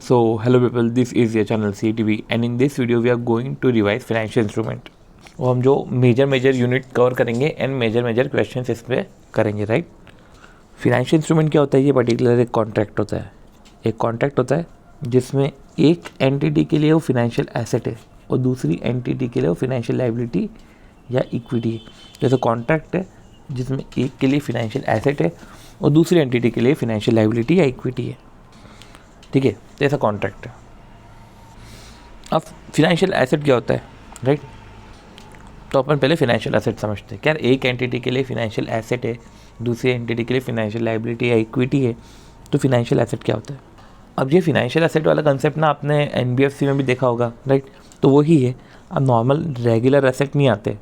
So hello people, this is your channel CTV and in this video we are going to revise financial instrument। वो हम जो major unit cover करेंगे and major questions इस पर करेंगे, right. Financial instrument क्या होता है? ये पर्टिकुलर एक कॉन्ट्रैक्ट होता है। एक कॉन्ट्रैक्ट होता है जिसमें एक एंटिटी के लिए वो फिनेंशियल एसेट है और दूसरी एंटिटी के लिए वो फिनेंशियल लाइबिलिटी या इक्विटी है। जैसे कॉन्ट्रैक्ट है जिसमें एक के लिए फिनेंशियल एसेट है और दूसरी एंटिटी के लिए फिनेंशियल लाइबिलिटी या इक्विटी है, ठीक है। तो ऐसा कॉन्ट्रैक्ट है। अब फिनेंशियल एसेट क्या होता है, राइट। तो अपन पहले फिनेंशियल एसेट समझते हैं। क्या एक एंटिटी के लिए फिनेंशियल एसेट है, दूसरी एंटिटी के लिए फिनेंशियल लाइबिलिटी या इक्विटी है, तो फिनेंशियल एसेट क्या होता है? अब ये फिनेंशियल एसेट वाला कंसेप्ट ना आपने एनबीएफसी में भी देखा होगा, राइट। तो वही है। अब नॉर्मल रेगुलर एसेट नहीं आते,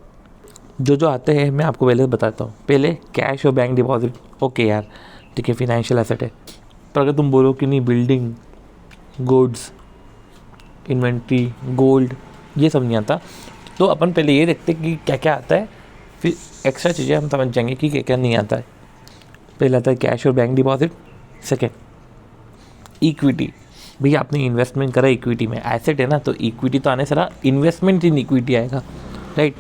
जो आते हैं मैं आपको पहले बताता हूँ। पहले कैश और बैंक डिपॉजिट, ओके यार, ठीक है, फिनेंशियल एसेट है। पर अगर तुम बोलो कि नहीं, बिल्डिंग, गुड्स, इन्वेंट्री, गोल्ड, ये सब नहीं आता, तो अपन पहले ये देखते कि क्या क्या आता है, फिर एक्स्ट्रा चीज़ें हम समझ जाएंगे कि क्या क्या नहीं आता है। पहले आता है कैश और बैंक डिपॉजिट। Second, equity. भैया आपने इन्वेस्टमेंट करा इक्विटी में, एसेट है ना, तो इक्विटी तो आने से रहा, इन्वेस्टमेंट इन इक्विटी आएगा, राइट।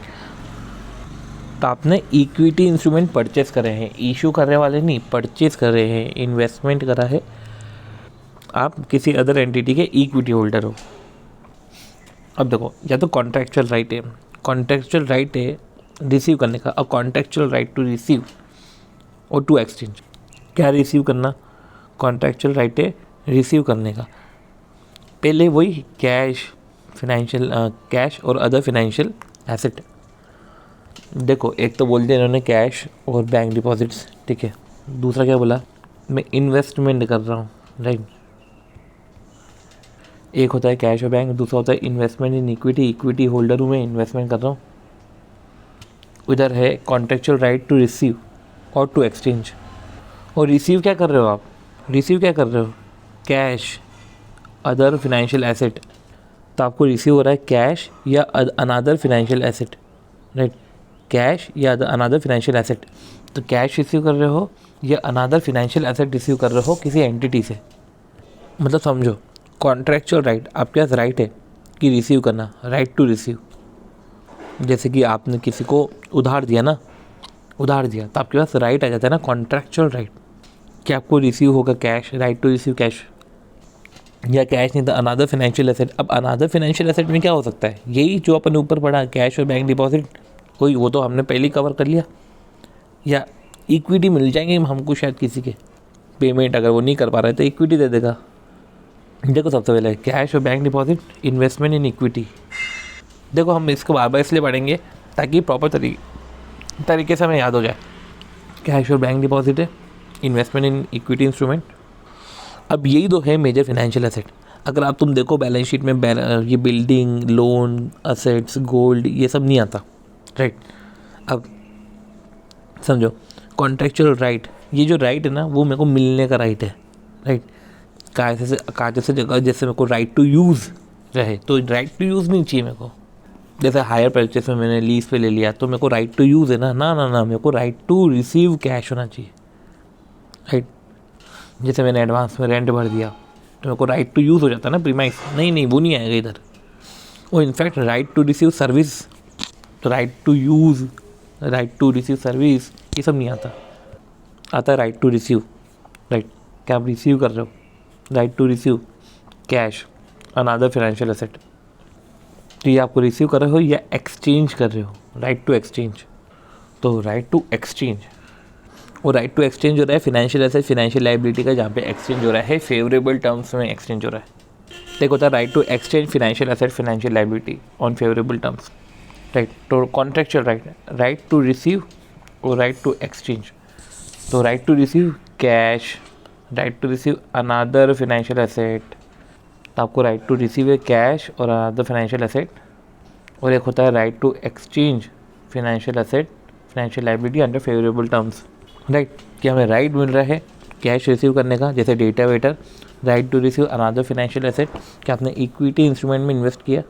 तो आपने इक्विटी इंस्ट्रूमेंट परचेस करे हैं, इशू करने वाले नहीं, परचेस कर रहे हैं, इन्वेस्टमेंट करा है, आप किसी अदर एंटिटी के इक्विटी होल्डर हो। अब देखो, या तो कॉन्ट्रैक्चुअल राइट है, कॉन्ट्रैक्चुअल राइट है रिसीव करने का, और कॉन्ट्रैक्चुअल राइट टू रिसीव और टू एक्सचेंज। क्या रिसीव करना? कॉन्ट्रैक्चुअल राइट है रिसीव करने का। पहले वही कैश, फिनेंशियल कैश और अदर फिनेंशियल एसेट। देखो, एक तो बोल दिया इन्होंने कैश और बैंक डिपॉजिट्स, ठीक है। दूसरा क्या बोला? मैं इन्वेस्टमेंट कर रहा हूँ, राइट। एक होता है कैश और बैंक, दूसरा होता है investment in equity, equity holder हूँ मैं, इन्वेस्टमेंट कर रहा हूँ। उधर है कॉन्ट्रैक्चुअल राइट टू रिसीव और टू एक्सचेंज। और रिसीव क्या कर रहे हो आप? रिसीव क्या कर रहे हो? Cash, other financial asset. तो आपको रिसीव हो रहा है कैश या another financial asset, right. Cash या अनदर फिनेंशियल एसेट। तो कैश रिसीव कर रहे हो या अनदर फिनेंशियल एसेट रिसीव कर रहे हो किसी एंटिटी से। मतलब समझो, कॉन्ट्रैक्चुअल राइट, आपके पास राइट है कि रिसीव करना, राइट टू रिसीव। जैसे कि आपने किसी को उधार दिया ना, उधार दिया, तो आपके पास राइट आ जाता है ना, कॉन्ट्रैक्चुअल राइट, कि आपको रिसीव होगा cash, right to receive cash, या कैश नहीं तो अनदर फिनेंशियल एसेट। अब अनदर फिनेंशियल एसेट में क्या हो सकता है? यही जो अपन ऊपर पढ़ा, कैश और बैंक डिपॉजिट, कोई वो तो हमने पहले ही कवर कर लिया। या इक्विटी मिल जाएंगे हमको शायद किसी के, पेमेंट अगर वो नहीं कर पा रहे तो इक्विटी दे देगा। देखो, सबसे पहले कैश और bank deposit, investment in equity. देखो, हम इसको बार बार इसलिए पढ़ेंगे ताकि प्रॉपर तरीके से हमें याद हो जाए। कैश और बैंक डिपॉजिट है, इन्वेस्टमेंट इन इक्विटी इंस्ट्रूमेंट। अब यही दो है मेजर फिनेंशियल एसेट। अगर आप तुम देखो बैलेंस शीट में, ये बिल्डिंग, लोन, असेट्स, गोल्ड, ये सब नहीं आता, राइट। अब समझो, कॉन्ट्रैक्चुअल राइट, ये जो राइट है ना, वो मेरे को मिलने का राइट है, राइट। जैसे जगह, जैसे मेरे को राइट टू यूज़ रहे, तो राइट टू यूज़ नहीं चाहिए मेरे को। जैसे हायर परचेस में मैंने लीज पे ले लिया, तो मेरे को राइट टू यूज़ है ना, ना, मेरे को राइट टू रिसीव कैश होना चाहिए, राइट। जैसे मैंने एडवांस में रेंट भर दिया, तो मेरे को राइट टू यूज़ हो जाता है ना, प्रीमाइस। नहीं, वो नहीं आएगा इधर। वो in fact right to receive service, तो right to use, right to receive service, ये सब नहीं आता है राइट टू रिसीव, राइट। क्या आप रिसीव कर रहे हो? Right to receive cash, another financial asset. तो ये आपको रिसीव कर रहे हो या एक्सचेंज कर रहे हो, राइट टू एक्सचेंज। तो राइट टू एक्सचेंज, और राइट टू एक्सचेंज हो रहा है फिनेंशियल एसेट, फिनेंशियल लाइबिलिटी का, जहाँ पे एक्सचेंज हो रहा है फेवरेबल टर्म्स में एक्सचेंज हो रहा है। एक होता है right to exchange financial asset, financial liability on favourable terms, right. तो contractual right, right to receive और राइट टू एक्सचेंज। तो right to receive cash, right to receive another financial asset. तो आपको राइट टू रिसीव है cash और another financial asset. और एक होता है right to exchange financial asset, financial liability under favourable terms, right. कि हमें राइट मिल रहा है कैश रिसीव करने का, जैसे डेटा वेटर। Right to receive another financial asset, कि आपने इक्विटी इंस्ट्रूमेंट में इन्वेस्ट किया।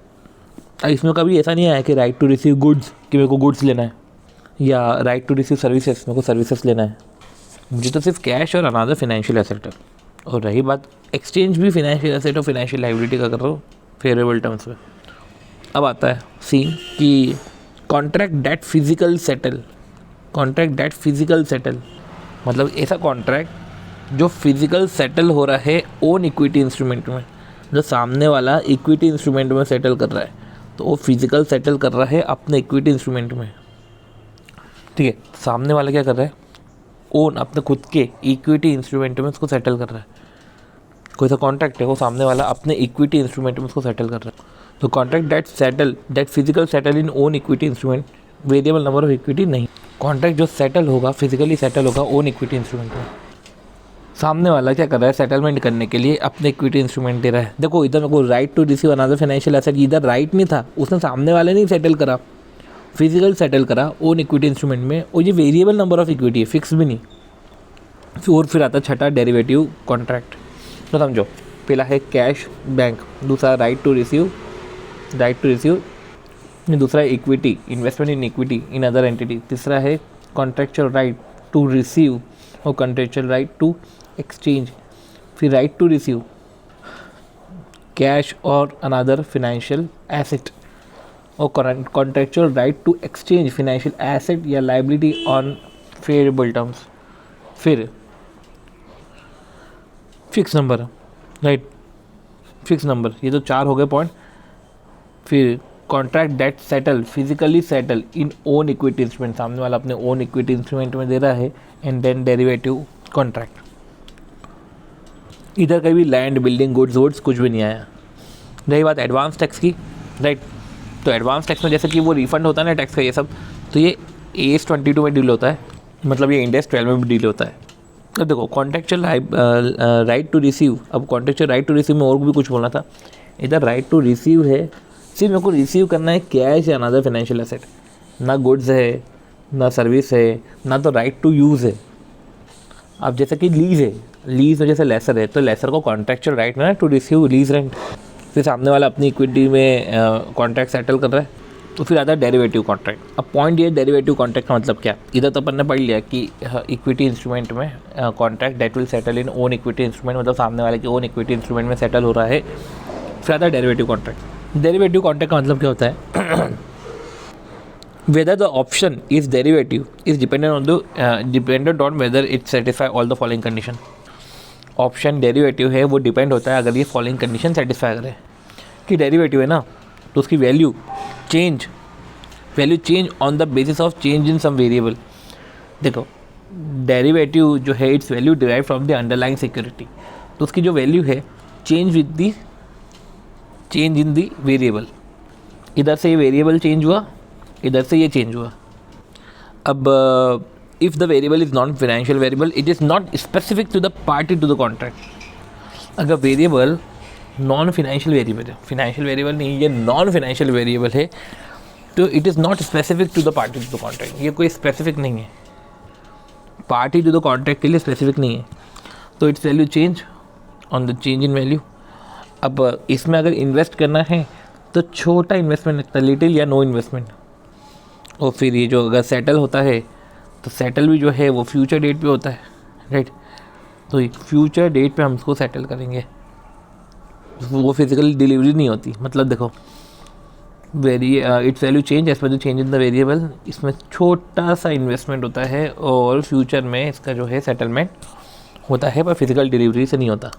इसमें कभी ऐसा नहीं आया कि राइट टू रिसीव गुड्स, कि मेरे को गुड्स लेना है, या राइट टू रिसीव सर्विसेज, मेरे को सर्विसेज लेना है। मुझे तो सिर्फ कैश और अनदर फाइनेंशियल एसेट है, और रही बात एक्सचेंज भी फाइनेंशियल एसेट और फाइनेंशियल लायबिलिटी का कर रहा हूँ फेवरेबल टर्म्स में। अब आता है सीन कि contract that physical settle. Contract that physical settle मतलब ऐसा कॉन्ट्रैक्ट जो फिजिकल सेटल हो रहा है ओन इक्विटी इंस्ट्रूमेंट में, जो सामने वाला इक्विटी इंस्ट्रूमेंट में सेटल कर रहा है तो वो फिजिकल सेटल कर रहा है अपने इक्विटी इंस्ट्रूमेंट में। ठीक है, सामने वाला क्या कर रहा है, ओन अपने खुद के इक्विटी इंस्ट्रूमेंट में उसको सेटल कर रहा है। कोई सा कॉन्ट्रैक्ट है वो सामने वाला अपने इक्विटी इंस्ट्रूमेंट में उसको सेटल कर रहा है। तो contract that physical settle in own equity instrument, variable number of equity नहीं। कॉन्ट्रैक्ट जो सेटल होगा फिजिकली सेटल होगा ओन इक्विटी इंस्ट्रूमेंट में। सामने वाला क्या कर रहा है, सेटलमेंट करने के लिए अपने इक्विटी इंस्ट्रूमेंट दे रहा है। देखो इधर मेरे को right to receive another financial asset, इधर राइट नहीं था, उसने सामने वाले नहीं सेटल करा, फिजिकल सेटल करा ओन इक्विटी इंस्ट्रूमेंट में। और ये वेरिएबल नंबर ऑफ इक्विटी है, फिक्स भी नहीं। और फिर आता छठा डेरिवेटिव कॉन्ट्रैक्ट। तो समझो पहला है कैश बैंक, दूसरा राइट टू रिसीव, दूसरा equity investment in equity in other entity, तीसरा है कॉन्ट्रेक्चुअल राइट टू रिसीव और कॉन्ट्रेक्चुअल राइट टू एक्सचेंज। फिर राइट टू रिसीव कैश और अनदर फाइनेंशियल एसेट और contractual right to exchange financial asset या liability on favourable terms. फिर fix number, right, fix number, ये तो चार हो गए पॉइंट। फिर contract that settle physically settle in own equity instrument, सामने वाला अपने ओन इक्विटी इंस्ट्रूमेंट में दे रहा है। एंड देन डेरिवेटिव कॉन्ट्रैक्ट, इधर कभी लैंड बिल्डिंग गुड्स कुछ भी नहीं आया। रही बात एडवांस टैक्स की, राइट, तो एडवांस टैक्स में जैसे कि वो रिफंड होता है ना टैक्स का ये सब, तो ये AS 22 में डील होता है, मतलब ये इंडेक्स 12 में भी डील होता है। अब देखो कॉन्ट्रेक्चुअल राइट टू रिसीव, अब कॉन्ट्रेक्चुअल राइट टू रिसीव में और भी कुछ बोलना था। इधर राइट टू रिसीव है, सिर्फ मेरे को रिसीव करना है कैश या अनदर फाइनेंशियल एसेट, ना गुड्स है ना सर्विस है ना तो राइट टू यूज़ है। अब जैसे कि लीज है, लीज में जैसे लेसर है तो लेसर को कॉन्ट्रेक्चुअल राइट में टू रिसीव लीज रेंट। फिर सामने वाला अपनी इक्विटी में कॉन्ट्रैक्ट सेटल कर रहा है, तो फिर आता है डेरिवेटिव कॉन्ट्रैक्ट। अब पॉइंट ये डेरिवेटिव कॉन्ट्रैक्ट का मतलब क्या, इधर तो अपन ने पढ़ लिया कि इक्विटी इंस्ट्रूमेंट में contract date will settle in own equity instrument, मतलब सामने वाले के ओन इक्विटी इंस्ट्रूमेंट में सेटल हो रहा है। फिर आता है डेरिवेटिव कॉन्ट्रैक्ट। डेरिवेटिव कॉन्ट्रैक्ट का मतलब क्या होता है, whether the option is derivative is dependent on whether it satisfy all the following condition। Option derivative है वो डिपेंड होता है अगर ये फॉलोइंग कंडीशन सेटिस्फाई करे। कि डेरिवेटिव है ना तो उसकी value change on the basis of change in some variable. देखो डेरिवेटिव जो है its value derive from the underlying security, तो उसकी जो वैल्यू है change with the change in the variable. इधर से ये वेरिएबल चेंज हुआ, इधर से ये चेंज हुआ। अब if the variable is non financial variable it is not specific to the party to the contract. अगर वेरिएबल नॉन फाइनेंशियल वेरिएबल है, फाइनेंशियल वेरिएबल नहीं, ये नॉन फाइनेंशियल वेरिएबल है, तो it is not specific to the party to the contract. ये कोई specific नहीं है, पार्टी टू द कॉन्ट्रैक्ट के लिए स्पेसिफिक नहीं है, तो it's value change on the change in value. अब इसमें अगर इन्वेस्ट करना है तो छोटा इन्वेस्टमेंट लगता है, लिटिल या नो इन्वेस्टमेंट। और फिर ये जो अगर सेटल होता है तो सेटल भी जो है वो फ्यूचर डेट पे होता है, राइट, तो फ्यूचर डेट पे हम इसको सेटल करेंगे, वो फिजिकल डिलीवरी नहीं होती। मतलब देखो its value change as per the change in the variable, इसमें छोटा सा इन्वेस्टमेंट होता है और फ्यूचर में इसका जो है सेटलमेंट होता है, पर फिजिकल डिलीवरी से नहीं होता।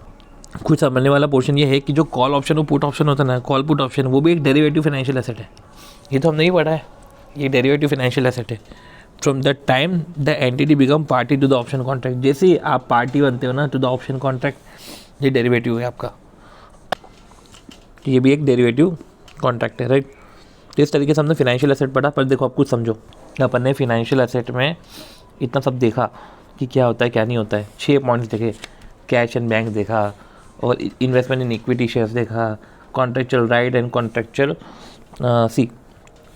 कुछ समझने वाला पोर्शन ये है कि जो कॉल ऑप्शन और पुट ऑप्शन होता है ना, कॉल पुट ऑप्शन, वो भी एक डेरिवेटिव फाइनेंशियल एसेट है। ये तो हमने ही पढ़ा है, ये डेरिवेटिव फाइनेंशियल एसेट है। From the time the entity become party to the option contract, जैसे ही आप पार्टी बनते हो ना टू द ऑप्शन कॉन्ट्रैक्ट, ये डेरिवेटिव है आपका, ये भी एक डेरिवेटिव कॉन्ट्रैक्ट है, राइट। तो इस तरीके से हमने फाइनेंशियल एसेट पढ़ा। पर देखो आप कुछ समझो, अपन ने फाइनेंशियल एसेट में इतना सब देखा कि क्या होता है क्या नहीं होता है। 6 पॉइंट्स देखे, कैश एंड बैंक देखा, और इन्वेस्टमेंट इन इक्विटी शेयर्स देखा, contractual right and contractual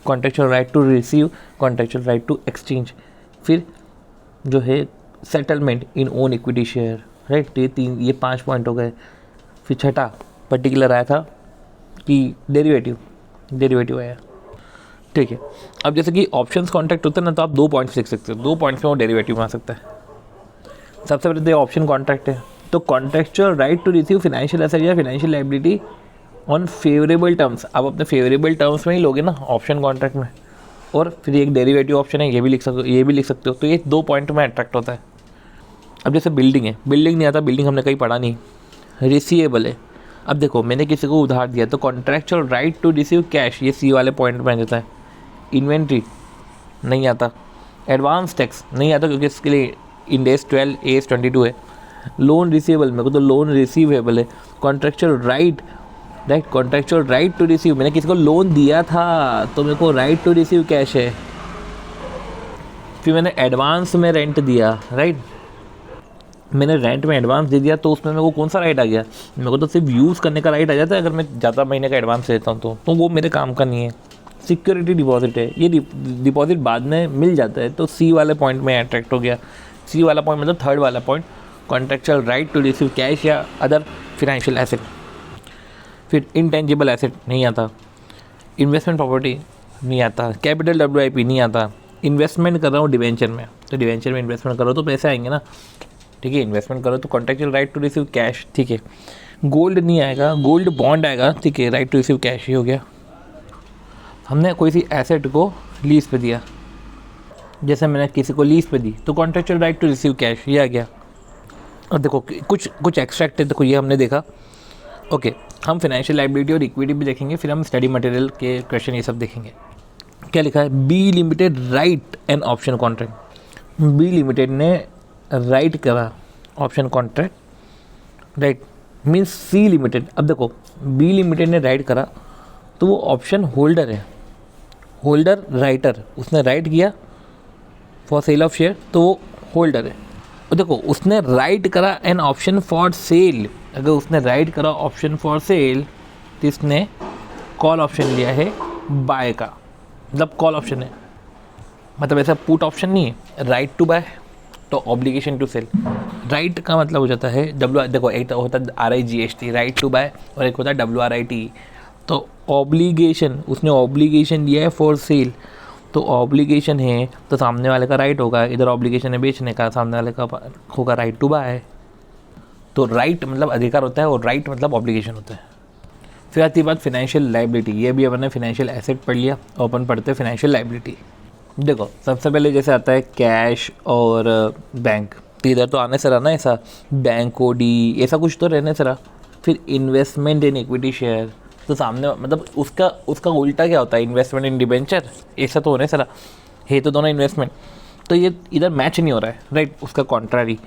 contractual right to receive, contractual right to exchange, फिर जो है settlement in own equity share, right. ये 5 पॉइंट हो गए। फिर छठा पर्टिकुलर आया था कि डेरिवेटिव आया, ठीक है। अब जैसे कि ऑप्शंस कॉन्ट्रैक्ट होता है ना, तो आप 2 पॉइंट्स लिख सकते हो, 2 पॉइंट्स में वो डेरिवेटिव में आ सकता है। सबसे पहले तो ऑप्शन कॉन्ट्रैक्ट है, तो contractual right to receive financial asset या financial liability on favourable terms, आप अपने फेवरेबल टर्म्स में ही लोगे ना ऑप्शन कॉन्ट्रैक्ट में। और फिर एक डेरिवेटिव ऑप्शन है, ये भी लिख सकते हो। तो ये 2 पॉइंट में अट्रैक्ट होता है। अब जैसे बिल्डिंग है, बिल्डिंग नहीं आता, बिल्डिंग हमने कहीं पढ़ा नहीं, रिसीवेबल है। अब देखो मैंने किसी को उधार दिया तो contractual right to receive cash, ये सी वाले पॉइंट में आ जाता है। इन्वेंट्री नहीं आता, एडवांस टैक्स नहीं आता क्योंकि इसके लिए इंडेस 12 AS 22 है। लोन रिसीवेबल, मेरे को तो लोन रिसीवेबल है। Contractual right contractual right to receive, मैंने किसी को लोन दिया था तो मेरे को राइट टू रिसीव कैश है। फिर मैंने एडवांस में रेंट दिया, राइट, मैंने रेंट में एडवांस दे दिया तो उसमें मेरे को कौन सा राइट आ गया, मेरे को तो सिर्फ यूज़ करने का राइट आ जाता है अगर मैं ज़्यादा महीने का एडवांस देता हूँ तो वो मेरे काम का नहीं है। सिक्योरिटी डिपॉजिट है, ये डिपॉजिट बाद में मिल जाता है, तो सी वाले पॉइंट में अट्रैक्ट हो गया। सी वाला पॉइंट मतलब थर्ड वाला point, contractual right to receive cash या अदर फिनेंशियल एसेट। फिर इंटेंजिबल एसेट नहीं आता, इन्वेस्टमेंट प्रॉपर्टी नहीं आता, कैपिटल WIP नहीं आता। इन्वेस्टमेंट कर रहा हूँ डिवेंचर में, तो डिवेंचर में इन्वेस्टमेंट करो तो पैसे आएंगे ना, ठीक है। इन्वेस्टमेंट करो तो contractual right to receive cash, ठीक है। गोल्ड नहीं आएगा, गोल्ड बॉन्ड आएगा, ठीक है, राइट टू रिसीव कैश ही हो गया। हमने कोई सी एसेट को लीज पे दिया, जैसे मैंने किसी को लीज पे दी तो contractual right to receive cash ये आ गया। और देखो कुछ एक्सट्रैक्ट है, देखो ये हमने देखा, ओके। हम फाइनेंशियल लायबिलिटी और इक्विटी भी देखेंगे, फिर हम स्टडी मटेरियल के क्वेश्चन ये सब देखेंगे। क्या लिखा है, B limited write an option contract. B limited ने राइट करा option contract, right, means C limited. अब देखो बी लिमिटेड ने राइट करा तो वो ऑप्शन होल्डर है, होल्डर राइटर, उसने राइट किया फॉर सेल ऑफ शेयर तो वो होल्डर है। और देखो उसने राइट करा एन ऑप्शन फॉर सेल, अगर उसने राइट करा ऑप्शन फॉर सेल तो इसने कॉल ऑप्शन लिया है बाय का, मतलब कॉल ऑप्शन है, मतलब ऐसा पुट ऑप्शन नहीं है। राइट टू बाय तो ऑब्लिगेशन टू सेल, राइट का मतलब हो जाता है देखो एक तो होता है RIGHT राइट टू बाय और एक होता है WRIT। तो ऑब्लिगेशन, उसने ऑब्लिगेशन दिया है फॉर सेल, तो ऑब्लिगेशन है तो सामने वाले का राइट होगा, इधर ऑब्लिगेशन है बेचने का, सामने वाले का होगा राइट टू बाय। तो राइट मतलब अधिकार होता है और राइट मतलब ऑब्लिगेशन होता है। फिर आती है बात फाइनेंशियल लायबिलिटी, ये भी अपन ने फाइनेंशियल एसेट पढ़ लिया और अपन पढ़ते हैं फाइनेंशियल लायबिलिटी। देखो सबसे पहले जैसे आता है कैश और बैंक, तो इधर तो आने से रहा ना ऐसा बैंक OD ऐसा कुछ तो रहने से रहा। फिर इन्वेस्टमेंट इन इक्विटी शेयर, तो सामने मतलब उसका उल्टा क्या होता है, इन्वेस्टमेंट इन डिबेंचर, ऐसा तो होने से रहा है, तो दोनों इन्वेस्टमेंट, तो ये इधर मैच नहीं हो रहा है, राइट, उसका कॉन्ट्रारी।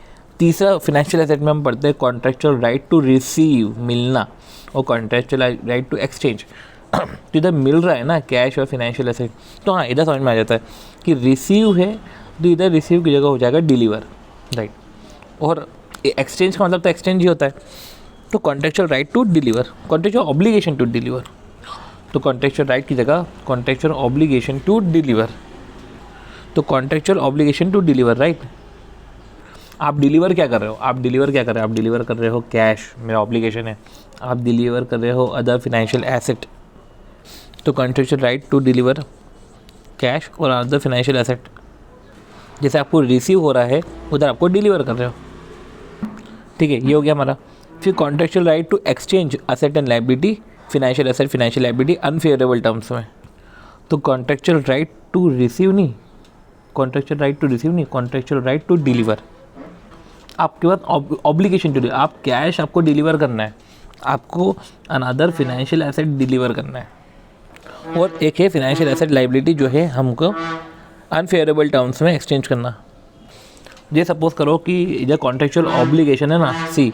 तीसरा फाइनेंशियल एसेट में हम पढ़ते हैं कॉन्ट्रैक्चुअल राइट टू रिसीव, मिलना, और कॉन्ट्रैक्चुअल राइट टू एक्सचेंज। तो इधर मिल रहा है ना कैश और फाइनेंशियल एसेट, तो हाँ इधर समझ में आ जाता है कि रिसीव है तो इधर रिसीव की जगह हो जाएगा डिलीवर, राइट। और एक्सचेंज का मतलब तो एक्सचेंज ही होता है, तो contractual right to deliver, contractual obligation to deliver, तो कॉन्ट्रैक्चुअल राइट की जगह कॉन्ट्रैक्चुअल ऑब्लिगेशन टू डिलीवर, तो contractual obligation to deliver, right. आप डिलीवर क्या कर रहे हो, आप डिलीवर कर रहे हो कैश, मेरा ऑब्लिगेशन है, आप डिलीवर कर रहे हो अदर फाइनेंशियल एसेट, तो contractual right to deliver cash और अदर फाइनेंशियल एसेट। जैसे आपको रिसीव हो रहा है उधर आपको डिलीवर कर रहे हो, ठीक है, ये हो गया हमारा। फिर contractual right to exchange asset and liability, financial asset financial liability unfavourable terms में, तो कॉन्ट्रैक्चुअल राइट टू रिसीव नहीं, कॉन्ट्रैक्चुअल राइट टू डिलीवर। आपके पास ऑब्लिगेशन टू, आप कैश आपको डिलीवर करना है, आपको अनदर फाइनेंशियल एसेट डिलीवर करना है, और एक है फाइनेंशियल एसेट लायबिलिटी जो है हमको अनफेवरेबल टर्म्स में एक्सचेंज करना। ये सपोज करो कि इधर कॉन्ट्रैक्चुअल ऑब्लिगेशन है ना, सी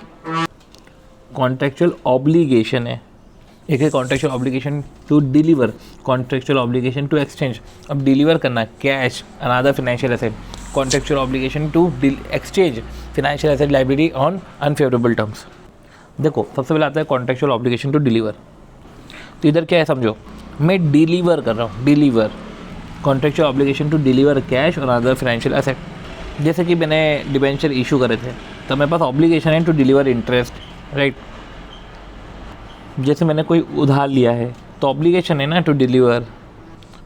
कॉन्ट्रैक्चुअल ऑब्लिगेशन है, एक है contractual obligation to deliver, contractual obligation to exchange. अब डिलीवर करना cash another financial asset, contractual obligation to exchange financial asset liability on unfavourable terms. देखो सबसे पहले आता है कॉन्ट्रैक्चुअल ऑब्लिगेशन टू डिलीवर, तो इधर क्या है समझो, मैं डिलीवर कर रहा हूँ, deliver contractual obligation to deliver cash और अदर फाइनेंशियल एसेट। जैसे कि मैंने डिबेंचर इशू करे थे तो मेरे पास ऑब्लिगेशन है टू डिलीवर इंटरेस्ट, राइट। जैसे मैंने कोई उधार लिया है तो ऑब्लिगेशन है ना टू डिलीवर,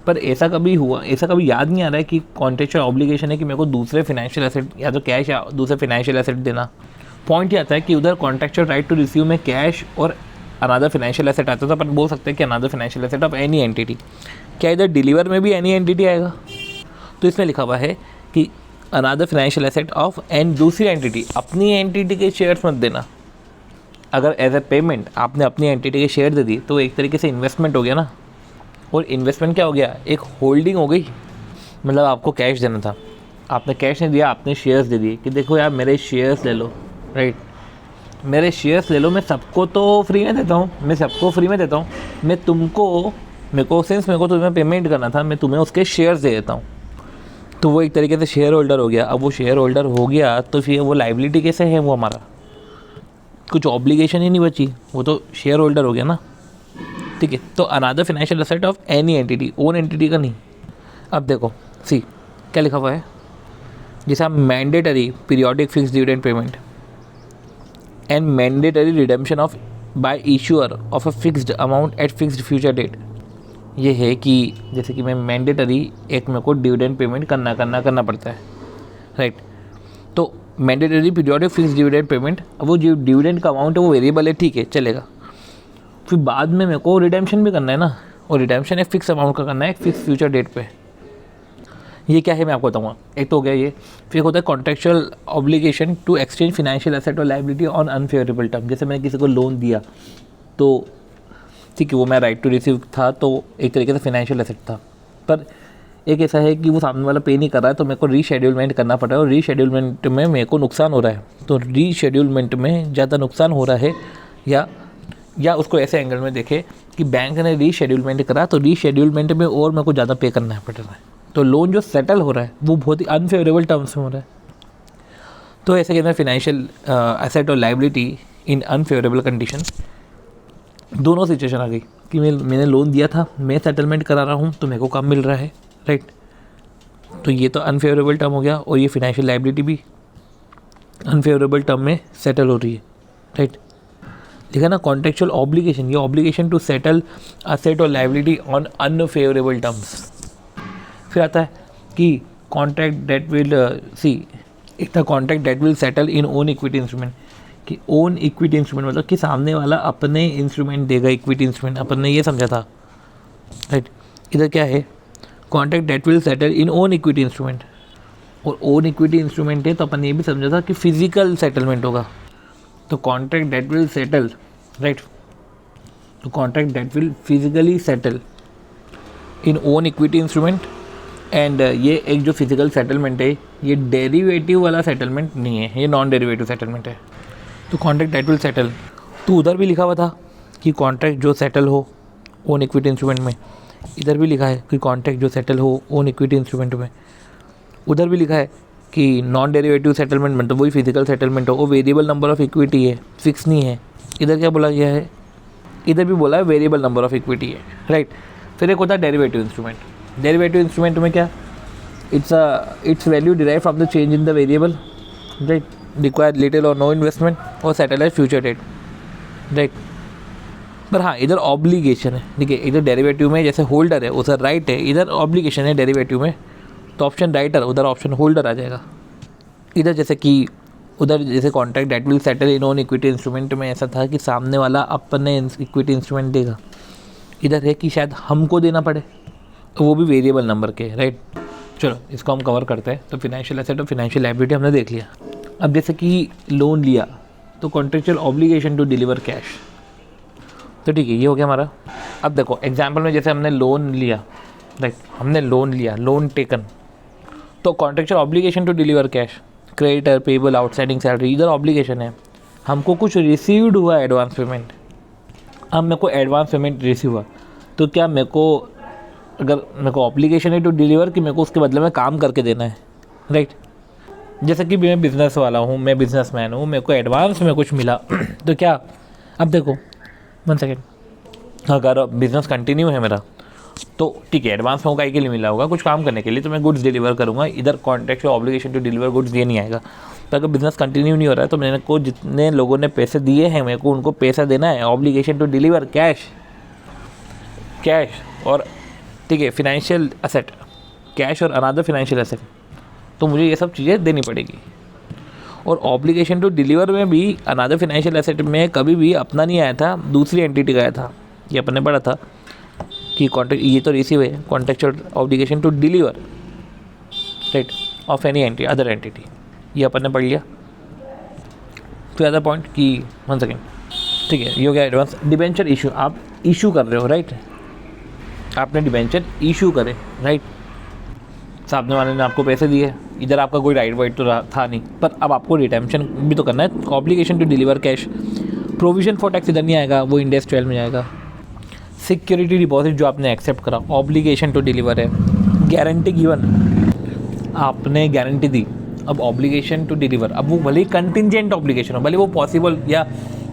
पर ऐसा कभी याद नहीं आ रहा है कि कॉन्ट्रैक्चुअल ऑब्लिगेशन है कि मेरे को दूसरे फाइनेंशियल एसेट या तो कैश या दूसरे फाइनेंशियल एसेट देना, पॉइंट ये आता है कि उधर कॉन्ट्रेक्चुअल राइट टू रिसीव में कैश और अनदर फाइनेंशियल एसेट आता है, तो अपन बोल सकते हैं कि another financial asset of any entity. क्या इधर डिलीवर में भी एनी एंटिटी आएगा? तो इसमें लिखा हुआ है कि another financial asset of and दूसरी एंटिटी, अपनी एंटिटी के शेयर्स मत देना। अगर एज ए पेमेंट आपने अपनी एंटिटी के शेयर दे दी तो एक तरीके से इन्वेस्टमेंट हो गया ना, और इन्वेस्टमेंट क्या हो गया, एक होल्डिंग हो गई। मतलब आपको कैश देना था, आपने कैश नहीं दिया, आपने शेयर्स दे दिए कि देखो यार मेरे शेयर्स ले लो, राइट, मेरे शेयर्स ले लो, मैं सबको तो फ्री में देता हूँ, मैं सबको फ्री में देता हूँ, मैं तुमको, मेरे को तुम्हें पेमेंट करना था, मैं तुम्हें उसके शेयर्स दे देता हूँ। तो वो एक तरीके से शेयर होल्डर हो गया। अब वो शेयर होल्डर हो गया तो फिर वो लाइबिलिटी कैसे है, वो हमारा कुछ ऑब्लिगेशन ही नहीं बची, वो तो शेयर होल्डर हो गया ना, ठीक है। तो another financial asset of any entity, own entity का नहीं। अब देखो सी क्या लिखा हुआ है, जैसे आप mandatory periodic fixed dividend payment and mandatory redemption of by issuer of a fixed amount at fixed future date. ये है कि जैसे कि मैं मैंडेटरी एक मेरे को डिविडेंड पेमेंट करना पड़ता है, राइट। तो mandatory periodic fixed dividend payment, अब वो जो डिविडेंड का अमाउंट है वो वेरिएबल है, ठीक है, चलेगा। फिर बाद में मेरे को रिडेम्पशन भी करना है ना, और रिडेम्पशन एक फिक्स अमाउंट का करना है एक फिक्स फ्यूचर डेट पे। ये क्या है मैं आपको बताऊंगा। एक तो हो गया ये, फिर होता है contractual obligation to exchange financial asset और लायबिलिटी ऑन अनफेवरेबल टर्म। जैसे मैंने किसी को लोन दिया तो ठीक है, वो मैं राइट टू रिसीव था, तो एक तरीके से फाइनेंशियल एसेट था, पर एक ऐसा है कि वो सामने वाला पे नहीं कर रहा है, तो मेरे को रीशेड्यूलमेंट करना पड़ रहा है, और रीशेड्यूलमेंट में मेरे को नुकसान हो रहा है। तो रीशेड्यूलमेंट में ज़्यादा नुकसान हो रहा है, या उसको ऐसे एंगल में देखे कि बैंक ने रीशेड्यूलमेंट करा, तो रीशेड्यूलमेंट में और मेरे को ज़्यादा पे करना पड़ रहा है, तो लोन जो सेटल हो रहा है वो बहुत ही अनफेवरेबल टर्म्स में हो रहा है। तो ऐसे कहते हैं फाइनेंशियल एसेट और लायबिलिटी इन अनफेवरेबल कंडीशन। दोनों सिचुएशन आ गई कि मैंने लोन दिया था, मैं सेटलमेंट करा रहा हूँ, तो मेरे को कम मिल रहा है, राइट। तो ये तो अनफेवरेबल टर्म हो गया, और ये फाइनेंशियल लायबिलिटी भी अनफेवरेबल टर्म में सेटल हो रही है, राइट। देखा ना, कॉन्ट्रेक्चुअल ऑब्लिगेशन, ये ऑब्लिगेशन टू सेटल असेट और लायबिलिटी ऑन अनफेवरेबल टर्म्स। फिर आता है कि कॉन्ट्रैक्ट डेट विल एक था contract date will settle in own equity instrument, कि ओन इक्विटी इंस्ट्रूमेंट मतलब कि सामने वाला अपने इंस्ट्रूमेंट देगा, इक्विटी इंस्ट्रूमेंट, अपन ने ये समझा था, राइट। इधर क्या है, contract date will settle in own equity instrument, और ओन इक्विटी इंस्ट्रूमेंट है तो अपन ये भी समझा था कि फिजिकल सेटलमेंट होगा। तो contract date will settle, right, तो contract date will physically settle in own equity instrument, and ये एक जो फिजिकल सेटलमेंट है ये डेरिवेटिव वाला सेटलमेंट नहीं है, ये नॉन डेरिवेटिव सेटलमेंट है। तो कॉन्ट्रैक्ट डेट विल सेटल, तो उधर भी लिखा हुआ था कि कॉन्ट्रैक्ट जो सेटल हो ओन इक्विटी इंस्ट्रूमेंट में, इधर भी लिखा है कि कॉन्ट्रैक्ट जो सेटल हो ओन इक्विटी इंस्ट्रूमेंट में, उधर भी लिखा है कि नॉन डेरिवेटिव सेटलमेंट मतलब वही फिजिकल सेटलमेंट हो, वो वेरिएबल नंबर ऑफ इक्विटी है, फिक्स नहीं है। इधर क्या बोला गया है, इधर भी बोला है वेरिएबल नंबर ऑफ इक्विटी है, राइट। फिर एक होता है डेरिवेटिव इंस्ट्रूमेंट। डेरिवेटिव इंस्ट्रूमेंट में क्या, its value derive from the change in the variable, right, require little और नो इन्वेस्टमेंट और settle at future date, right. पर हाँ, इधर ऑब्लिगेशन है, ठीक है। इधर डेरिवेटिव में जैसे होल्डर है उधर राइट है, इधर ऑब्लिगेशन है डेरिवेटिव में, तो ऑप्शन राइटर उधर ऑप्शन होल्डर आ जाएगा। इधर जैसे कि उधर जैसे contract date will settle in own equity instrument में ऐसा था कि सामने वाला अपने इक्विटी इंस्ट्रूमेंट देगा, इधर है कि शायद हमको देना पड़े, तो वो भी वेरिएबल नंबर के, राइट। चलो इसको हम कवर करते हैं। तो फाइनेंशियल एसेट और फाइनेंशियल लायबिलिटी हमने देख लिया। अब जैसे कि लोन लिया तो contractual obligation to deliver cash, तो ठीक है, ये हो गया हमारा। अब देखो एग्जाम्पल में जैसे हमने लोन लिया, राइट, हमने लोन लिया, लोन टेकन, तो contractual obligation to deliver cash, creditor, payable, outstanding salary, इधर ऑब्लिगेशन है। हमको कुछ रिसीव्ड हुआ एडवांस पेमेंट, अब मेरे को एडवांस पेमेंट रिसीव हुआ, तो क्या मेरे को, अगर मेरे को ऑब्लिगेशन है टू डिलीवर कि मेरे को उसके बदले में काम करके देना है, राइट। जैसे कि मैं बिज़नेस वाला हूँ, मैं बिजनेसमैन हूँ, मेरे को एडवांस में कुछ मिला तो क्या, अब देखो 1 सेकेंड, अगर बिज़नेस कंटिन्यू है मेरा तो ठीक है, एडवांस में काहे के लिए मिला होगा, कुछ काम करने के लिए, तो मैं गुड्स डिलीवर करूँगा, इधर contractual obligation to deliver goods ये नहीं आएगा। तो अगर बिज़नेस कंटिन्यू नहीं हो रहा है तो मेरे को जितने लोगों ने पैसे दिए हैं मेरे को उनको पैसा देना है, ऑब्लिगेशन टू डिलीवर कैश, और ठीक है फाइनेंशियल एसेट कैश और अनदर फाइनेंशियल एसेट, तो मुझे ये सब चीज़ें देनी पड़ेगी। और ऑब्लिगेशन टू डिलीवर में भी अनदर फाइनेंशियल एसेट में कभी भी अपना नहीं आया था, दूसरी एंटिटी का आया था। ये अपन ने पढ़ा था कि कॉन्ट्रैक्ट, ये तो रिसीव है, contractual obligation to deliver right of any entity other entity, ये अपन ने पढ़ लिया। तो अदर पॉइंट कि 1 सेकेंड, ठीक है, ये हो गया एडवांस। डिबेंचर इशू, आप इशू कर रहे हो राइट, आपने डिबेंचर इशू करे राइट, सामने वाले ने आपको पैसे दिए, इधर आपका कोई राइट वाइट तो था नहीं, पर अब आपको रिटेम्पशन भी तो करना है। Obligation to deliver cash, provision for tax इधर नहीं आएगा, वो इंडेक्स 12 में जाएगा। सिक्योरिटी डिपॉजिट जो आपने एक्सेप्ट करा, ऑब्लिगेशन टू डिलीवर है। गारंटी गिवन, आपने गारंटी दी, अब ऑब्लिगेशन टू डिलीवर, अब वो भले ही कंटिजेंट ऑब्लिगेशन हो, भले वो पॉसिबल या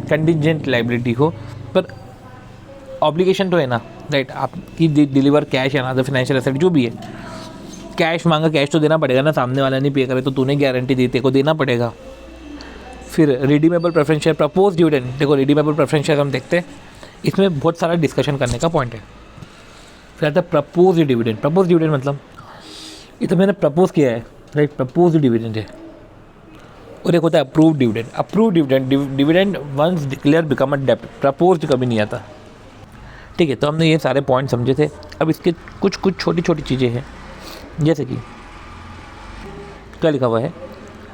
कंटिजेंट लाइबिलिटी हो, पर ऑब्लिगेशन तो है ना राइट, आपकी डिलीवर कैश या अदर फाइनेंशियल एसेट जो भी है, कैश मांगा, कैश तो देना पड़ेगा ना, सामने वाला नहीं पे करे तो तूने गारंटी दी, तेरे को देना पड़ेगा। फिर redeemable preference share, propose dividend, देखो रिडीमेबल प्रेफरेंस शेयर हम देखते हैं, इसमें बहुत सारा डिस्कशन करने का पॉइंट है। फिर आता है प्रपोज डिविडेंड। प्रपोज डिविडेंड मतलब ये तो मैंने प्रपोज किया है राइट, प्रपोज डिविडेंड है। और एक होता है approve dividend. Approve dividend, dividend once declare become a डेप्ट, प्रपोज कभी नहीं आता, ठीक है। तो हमने ये सारे पॉइंट समझे थे। अब इसके कुछ छोटी छोटी चीज़ें हैं, जैसे कि क्या लिखा हुआ है,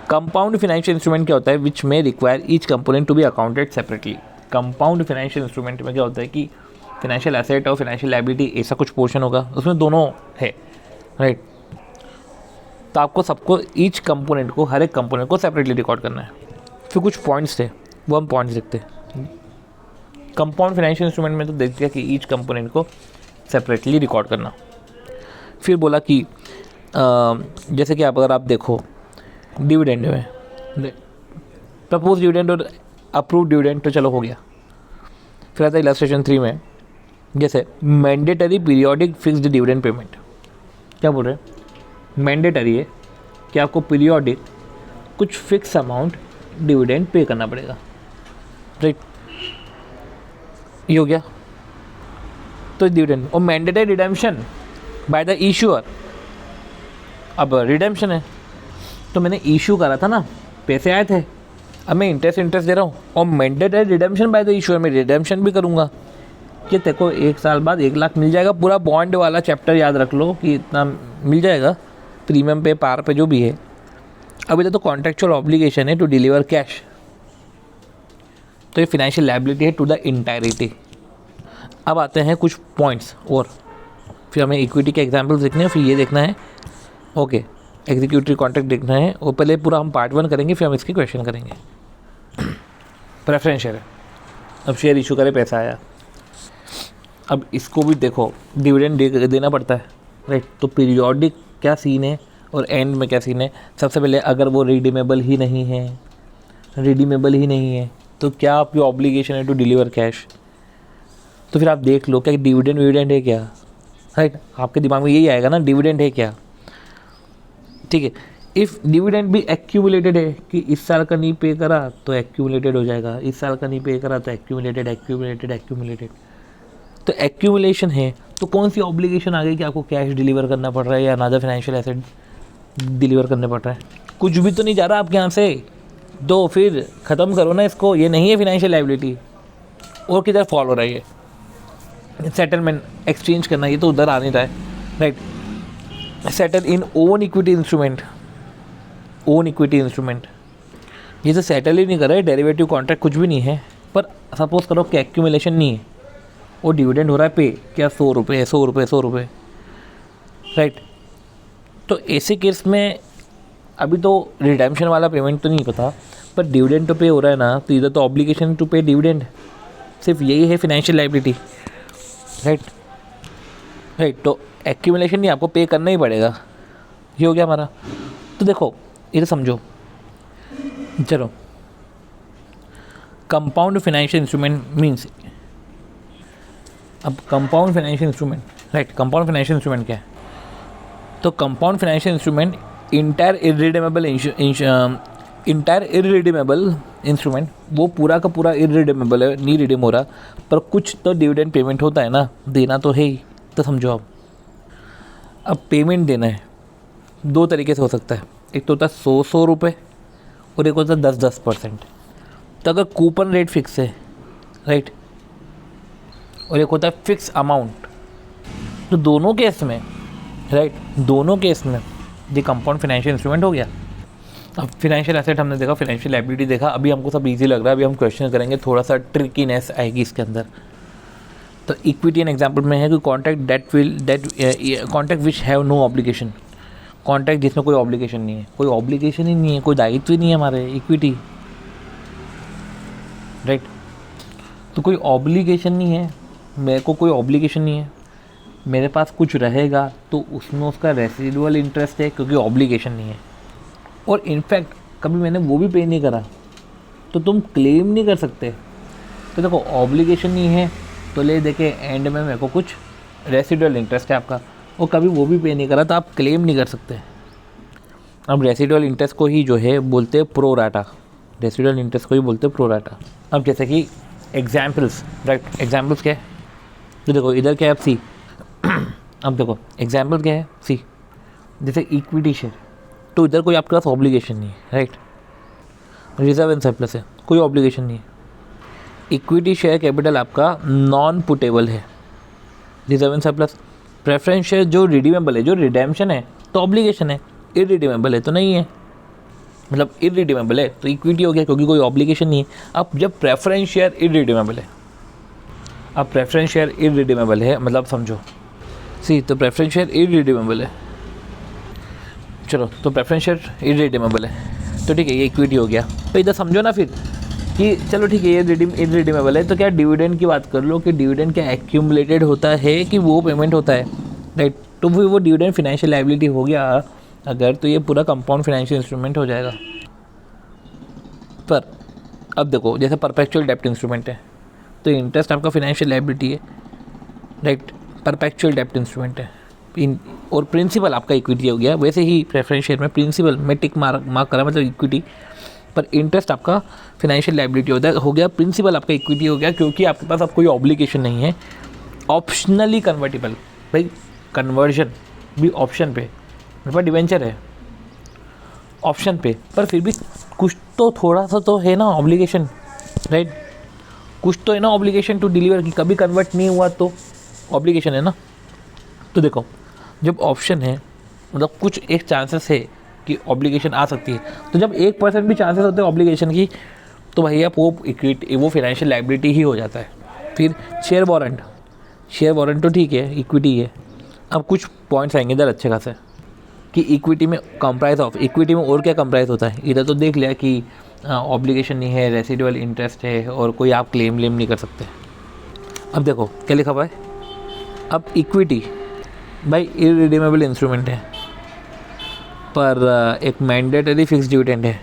कंपाउंड फाइनेंशियल इंस्ट्रूमेंट क्या होता है, विच में require each component to be accounted separately. Compound financial instrument में क्या होता है कि फाइनेंशियल एसेट और फाइनेंशियल लायबिलिटी ऐसा कुछ पोर्शन होगा, उसमें दोनों है राइट। तो आपको सबको ईच कंपोनेंट को, हर एक कंपोनेंट को सेपरेटली रिकॉर्ड करना है। फिर कुछ पॉइंट्स थे, वो हम पॉइंट्स देखते हैं। कंपाउंड फाइनेंशियल इंस्ट्रूमेंट में तो देख दिया कि ईच कंपोनेंट को सेपरेटली रिकॉर्ड करना। फिर बोला कि जैसे कि अगर आप देखो डिविडेंड में प्रपोज डिविडेंड और अप्रूव डिविडेंड तो चलो हो गया। फिर आता है इलस्ट्रेशन 3 में, जैसे mandatory periodic fixed dividend payment. क्या बोल रहे हैं, मैंडेटरी है कि आपको पीरियोडिक कुछ फिक्स अमाउंट डिविडेंड पे करना पड़ेगा राइट, ये हो गया। तो डिविडेंड और mandatory redemption by the issuer. अब रिडेम्पशन है तो मैंने इशू करा था ना, पैसे आए थे, अब मैं इंटरेस्ट दे रहा हूँ, और mandatory redemption by the issuer में रिडेम्पशन भी करूँगा कि तेरे को 1 साल बाद 1 लाख मिल जाएगा। पूरा बॉन्ड वाला चैप्टर याद रख लो कि इतना मिल जाएगा, प्रीमियम पे, पार पे, जो भी है। अब इधर तो कॉन्ट्रेक्चुअल ऑब्लिगेशन है टू डिलीवर कैश, तो ये फाइनेंशियल लायबिलिटी है टू द इंटायरिटी। अब आते हैं कुछ पॉइंट्स और, फिर हमें इक्विटी के एग्जाम्पल्स देखने हैं, फिर ये देखना है ओके, एग्जीक्यूटिव कॉन्ट्रैक्ट देखना है, और पहले पूरा हम पार्ट 1 करेंगे, फिर हम इसके क्वेश्चन करेंगे। प्रेफरेंस शेयर है, अब शेयर इशू करे, पैसा आया, अब इसको भी देखो डिविडेंड देना पड़ता है राइट। तो पीरियोडिक क्या सीन है और एंड में क्या सीन है। सबसे पहले अगर वो रिडीमेबल ही नहीं है तो क्या आपकी ऑब्लिगेशन है टू डिलीवर कैश। तो फिर आप देख लो क्या डिविडेंड है क्या राइट, आपके दिमाग में यही आएगा ना, डिविडेंड है क्या, ठीक है। इफ़ डिविडेंड भी एक्यूमुलेटेड है कि इस साल का नहीं पे करा तो एक्यूमुलेटेड हो जाएगा, इस साल का नहीं पे करा तो एक्यूमुलेटेड। तो एक्यूमुलेशन है तो कौन सी ऑब्लिगेशन आ गई कि आपको कैश डिलीवर करना पड़ रहा है या अनदर फाइनेंशियल एसेट डिलीवर करने पड़ रहा है। कुछ भी तो नहीं जा रहा आपके यहाँ से, दो फिर ख़त्म करो ना इसको, ये नहीं है फाइनेंशियल लायबिलिटी। और किधर फॉल हो रहा है ये सेटलमेंट, एक्सचेंज करना, ये तो उधर आ नहीं रहा है right. Settle in own equity instrument, ये तो सेटल ही नहीं कर रहे, डेरिवेटिव कॉन्ट्रैक्ट कुछ भी नहीं है, पर सपोज करो कि एक्यूमुलेशन नहीं है और डिविडेंड हो रहा है पे, क्या 100 रुपये राइट। तो ऐसे केस में अभी तो रिडेम्पशन वाला पेमेंट तो नहीं पता, पर डिविडेंड तो पे हो रहा है ना, तो इधर तो ऑब्लिगेशन टू पे डिविडेंड, सिर्फ यही है फाइनेंशियल लायबिलिटी राइट। तो एक्यूमुलेशन नहीं, आपको पे करना ही पड़ेगा, ये हो गया हमारा। तो देखो इधर समझो, चलो कंपाउंड फाइनेंशियल इंस्ट्रूमेंट मीन्स, अब compound financial instrument right, compound financial instrument क्या है। तो compound financial instrument entire irredeemable instrument, वो पूरा का पूरा इररिडीमेबल है, नहीं रिडीम हो रहा, पर कुछ तो डिविडेंड पेमेंट होता है ना, देना तो है ही। तो समझो अब पेमेंट देना है 2 तरीके से हो सकता है, एक तो होता है 100 रुपये और एक होता है 10-10%। तो अगर कूपन रेट फिक्स है, राइट, और एक होता है फिक्स अमाउंट, तो दोनों केस में, राइट, दोनों केस में ये कंपाउंड फाइनेंशियल इंस्ट्रूमेंट हो गया। अब फाइनेंशियल एसेट हमने देखा, फाइनेंशियल लायबिलिटी देखा, अभी हमको सब इजी लग रहा है, अभी हम क्वेश्चन करेंगे, थोड़ा सा ट्रिकीनेस आएगी इसके अंदर। तो इक्विटी एन एग्जांपल में है कि contract which have no obligation, contract जिसमें कोई ऑब्लिगेशन नहीं है, कोई ऑब्लिगेशन ही नहीं है, कोई दायित्व ही नहीं है हमारे, इक्विटी, राइट। तो कोई ऑब्लिगेशन नहीं है, मेरे को कोई ऑब्लिगेशन नहीं है, मेरे पास कुछ रहेगा तो उसमें उसका रेसिडुअल इंटरेस्ट है क्योंकि ऑब्लिगेशन नहीं है। और इनफैक्ट कभी मैंने वो भी पे नहीं करा तो तुम क्लेम नहीं कर सकते। तो देखो ऑब्लिगेशन नहीं है तो ले देखे एंड में मेरे को कुछ रेसिडुअल इंटरेस्ट है आपका, और कभी वो भी पे नहीं करा तो आप क्लेम नहीं कर सकते। अब रेसिडुअल इंटरेस्ट को ही जो है बोलते हैं प्रो राटा, रेसिडुअल इंटरेस्ट को ही बोलते हैं प्रो राटा। अब जैसे कि एग्जाम्पल्स, राइट, एग्जाम्पल्स क्या है, तो देखो इधर क्या है, सी अब देखो एग्जाम्पल क्या है, सी, जैसे इक्विटी शेयर, तो इधर कोई आपके पास ऑब्लिगेशन नहीं है, राइट, रिजर्व एंड सरप्लस है, कोई ऑब्लिगेशन नहीं है। इक्विटी शेयर कैपिटल आपका नॉन पुटेबल है, reserve and surplus. Preference share जो रिडीमेबल है, जो रिडेम्पशन है तो ऑब्लिगेशन है, इरिडीमेबल है तो नहीं है, मतलब इरिडीमेबल है तो इक्विटी हो गया क्योंकि कोई ऑब्लिगेशन नहीं है। अब जब प्रेफरेंस शेयर इरिडीमेबल है, अब प्रेफरेंस शेयर इरिडीमेबल है मतलब समझो, सी, तो प्रेफरेंस शेयर इरिडीमेबल है, चलो तो प्रेफरेंस शेयर इरिडीमेबल है तो ठीक है, ये इक्विटी हो गया। तो इधर समझो ना फिर कि चलो ठीक है ये इरिडीमेबल है, तो क्या डिविडेंड की बात कर लो कि डिविडेंड क्या एक्यूमुलेटेड होता है कि वो पेमेंट होता है, राइट। तो फिर वो डिविडेंड फाइनेंशियल लायबिलिटी हो गया अगर, तो ये पूरा कंपाउंड फाइनेंशियल इंस्ट्रूमेंट हो जाएगा। पर अब देखो जैसे परपेचुअल डेप्ट इंस्ट्रूमेंट है तो इंटरेस्ट आपका फाइनेंशियल लायबिलिटी है, राइट, परपेचुअल डेप्ट इंस्ट्रूमेंट है, और प्रिंसिपल आपका इक्विटी हो गया। वैसे ही प्रेफरेंस शेयर में प्रिंसिपल में टिक मार्क करा मतलब इक्विटी, पर इंटरेस्ट आपका फाइनेंशियल लायबिलिटी हो गया, प्रिंसिपल आपका इक्विटी हो गया क्योंकि आपके पास अब कोई ऑब्लिगेशन नहीं है। ऑप्शनली कन्वर्टिबल, भाई कन्वर्जन भी ऑप्शन पे, मेरे पास डिवेंचर है ऑप्शन पे, पर फिर भी कुछ तो थोड़ा सा तो है ना ऑब्लिगेशन, राइट, कुछ तो है ना ऑब्लिगेशन टू डिलीवर, की कभी कन्वर्ट नहीं हुआ तो ऑब्लिगेशन है ना। तो देखो जब ऑप्शन है मतलब कुछ एक चांसेस है कि ऑब्लिगेशन आ सकती है, तो जब 1% भी चांसेस होते हैं ऑब्लिगेशन की तो भैया वो इक्विटी, वो फाइनेंशियल लायबिलिटी ही हो जाता है। फिर शेयर वारंट तो ठीक है इक्विटी है। अब कुछ पॉइंट्स आएंगे इधर अच्छे खासे कि इक्विटी में कंप्राइज ऑफ, इक्विटी में और क्या कंप्राइज होता है, इधर तो देख लिया कि ऑब्लिगेशन नहीं है, रेसिडुअल इंटरेस्ट है और कोई आप क्लेम नहीं कर सकते। अब देखो क्या लिखा हुआ है, अब इक्विटी भाई इरिडीमेबल इंस्ट्रूमेंट है पर एक मैंडेटरी फिक्स डिविडेंड है।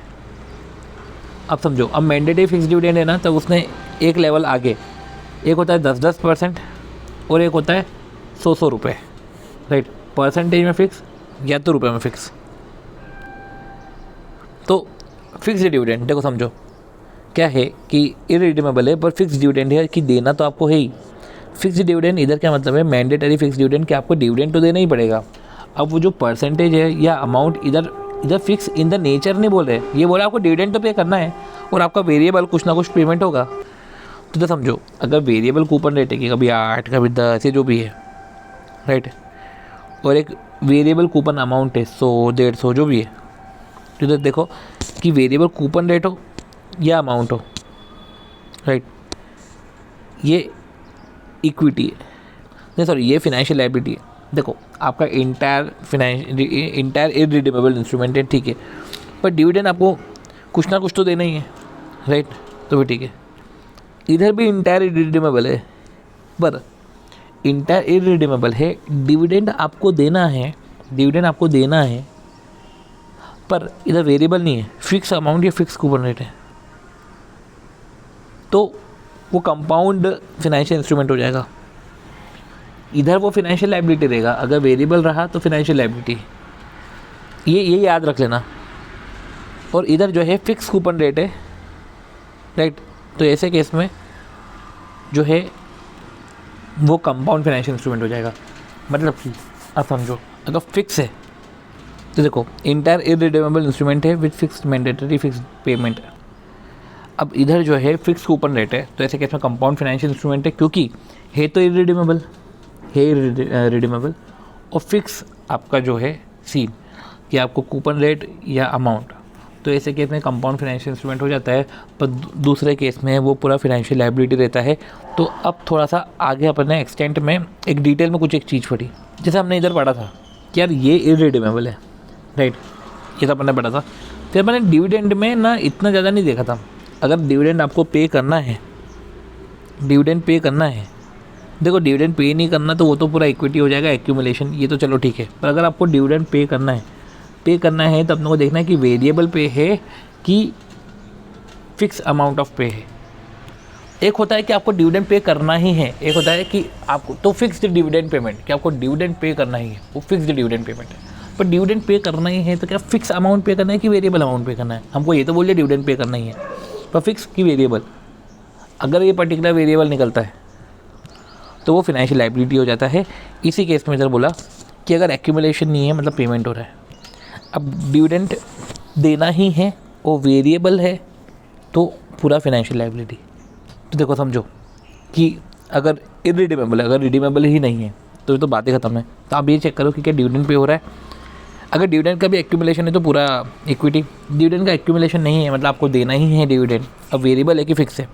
अब समझो, अब मैंडेटरी फिक्स डिविडेंड है ना, तब उसने एक लेवल आगे, एक होता है 10-10% और एक होता है 100 रुपये, राइट, परसेंटेज में फिक्स या तो रुपये में फिक्स। तो फिक्स डिविडेंड देखो समझो क्या है कि इरिडीमेबल है पर फिक्स डिविडेंड है कि देना तो आपको है ही। फिक्स डिविडेंड इधर क्या मतलब है, मैंडेटरी फिक्स डिविडेंड कि आपको डिविडेंड तो देना ही पड़ेगा। अब वो जो परसेंटेज है या अमाउंट इधर फिक्स इन द नेचर नहीं बोल रहे, ये बोला आपको डिविडेंड तो पे करना है और आपका वेरिएबल कुछ ना कुछ पेमेंट होगा। तो समझो अगर वेरिएबल कूपन रेट है कि कभी 8 कभी 10 ऐसे जो भी है, राइट, और एक वेरिएबल कूपन अमाउंट है 100-150 जो भी है, तो इधर देखो कि वेरिएबल कूपन रेट हो या अमाउंट हो, राइट, ये इक्विटी है, नहीं सॉरी ये फाइनेंशियल लायबिलिटी है। देखो आपका इंटायर इरिडीमेबल इंस्ट्रूमेंट है, ठीक है, पर डिविडेंड आपको कुछ ना कुछ तो देना ही है, राइट, तो भी ठीक है। इधर भी इंटायर इरिडीमेबल है पर इंटायर इरिडीमेबल है, डिविडेंड आपको देना है, पर इधर वेरिएबल नहीं है, फिक्स अमाउंट या फिक्स कूपन रेट है, तो वो कंपाउंड फाइनेंशियल इंस्ट्रूमेंट हो जाएगा। इधर वो फाइनेंशियल लायबिलिटी रहेगा, अगर वेरिएबल रहा तो फाइनेंशियल लायबिलिटी, ये याद रख लेना। और इधर जो है फिक्स कूपन रेट है, राइट, तो ऐसे केस में जो है वो कंपाउंड फाइनेंशियल इंस्ट्रूमेंट हो जाएगा। मतलब कि अब समझो अगर फिक्स है तो देखो इंटायर इररिडीमेबल इंस्ट्रूमेंट है with fixed mandatory fixed payment. अब इधर जो है फिक्स कूपन रेट है, तो ऐसे केस में कंपाउंड फाइनेंशियल इंस्ट्रूमेंट है, क्योंकि है तो इररिडीमेबल, है रिडीमेबल, और फिक्स आपका जो है सीन कि आपको कूपन रेट या अमाउंट, तो ऐसे केस में कंपाउंड फाइनेंशियल इंस्ट्रूमेंट हो जाता है। पर दूसरे केस में वो पूरा फाइनेंशियल लायबिलिटी रहता है। तो अब थोड़ा सा आगे अपन ने एक्सटेंट में एक डिटेल में कुछ एक चीज़ पढ़ी, जैसे हमने इधर पढ़ा था कि यार ये इररिडीमेबल है, राइट, ये तो अपन ने पढ़ा था। फिर मैंने डिविडेंड में ना इतना ज़्यादा नहीं देखा था। अगर डिविडेंड आपको पे करना है, डिविडेंड पे करना है, देखो डिविडेंड पे नहीं करना तो वो तो पूरा इक्विटी हो जाएगा, एक्यूमुलेशन, ये तो चलो ठीक है। पर अगर आपको डिविडेंड पे करना है तो अपने को देखना है कि वेरिएबल पे है कि फिक्स अमाउंट ऑफ पे है। एक होता है कि आपको डिविडेंड पे करना ही है, एक होता है कि आपको तो फिक्स्ड डिविडेंड पेमेंट, कि आपको डिविडेंड पे करना ही है, वो फिक्स्ड डिविडेंड पेमेंट है। पर डिविडेंड पे करना ही है तो क्या फिक्स अमाउंट पे करना है कि वेरिएबल अमाउंट पे करना है? हमको ये तो बोलिए डिविडेंड पे करना ही है, पर फिक्स की वेरिएबल। अगर ये पर्टिकुलर वेरिएबल निकलता है तो वो फिनेंशियल लायबिलिटी हो जाता है। इसी केस में इधर बोला कि अगर एक्यूमुलेशन नहीं है, मतलब पेमेंट हो रहा है, अब डिविडेंड देना ही है और वेरिएबल है, तो पूरा फिनेंशियल लायबिलिटी। तो देखो समझो कि अगर इररिडीमेबल है, अगर रिडीमेबल ही नहीं है तो बातें ख़त्म है। तो आप ये चेक करो कि क्या डिविडेंड पे हो रहा है। अगर डिविडेंड का भी एक्यूमुलेशन है तो पूरा इक्विटी, डिविडेंड का एक्यूमुलेशन नहीं है मतलब आपको देना ही है डिविडेंड। अब वेरिएबल है कि फिक्स है,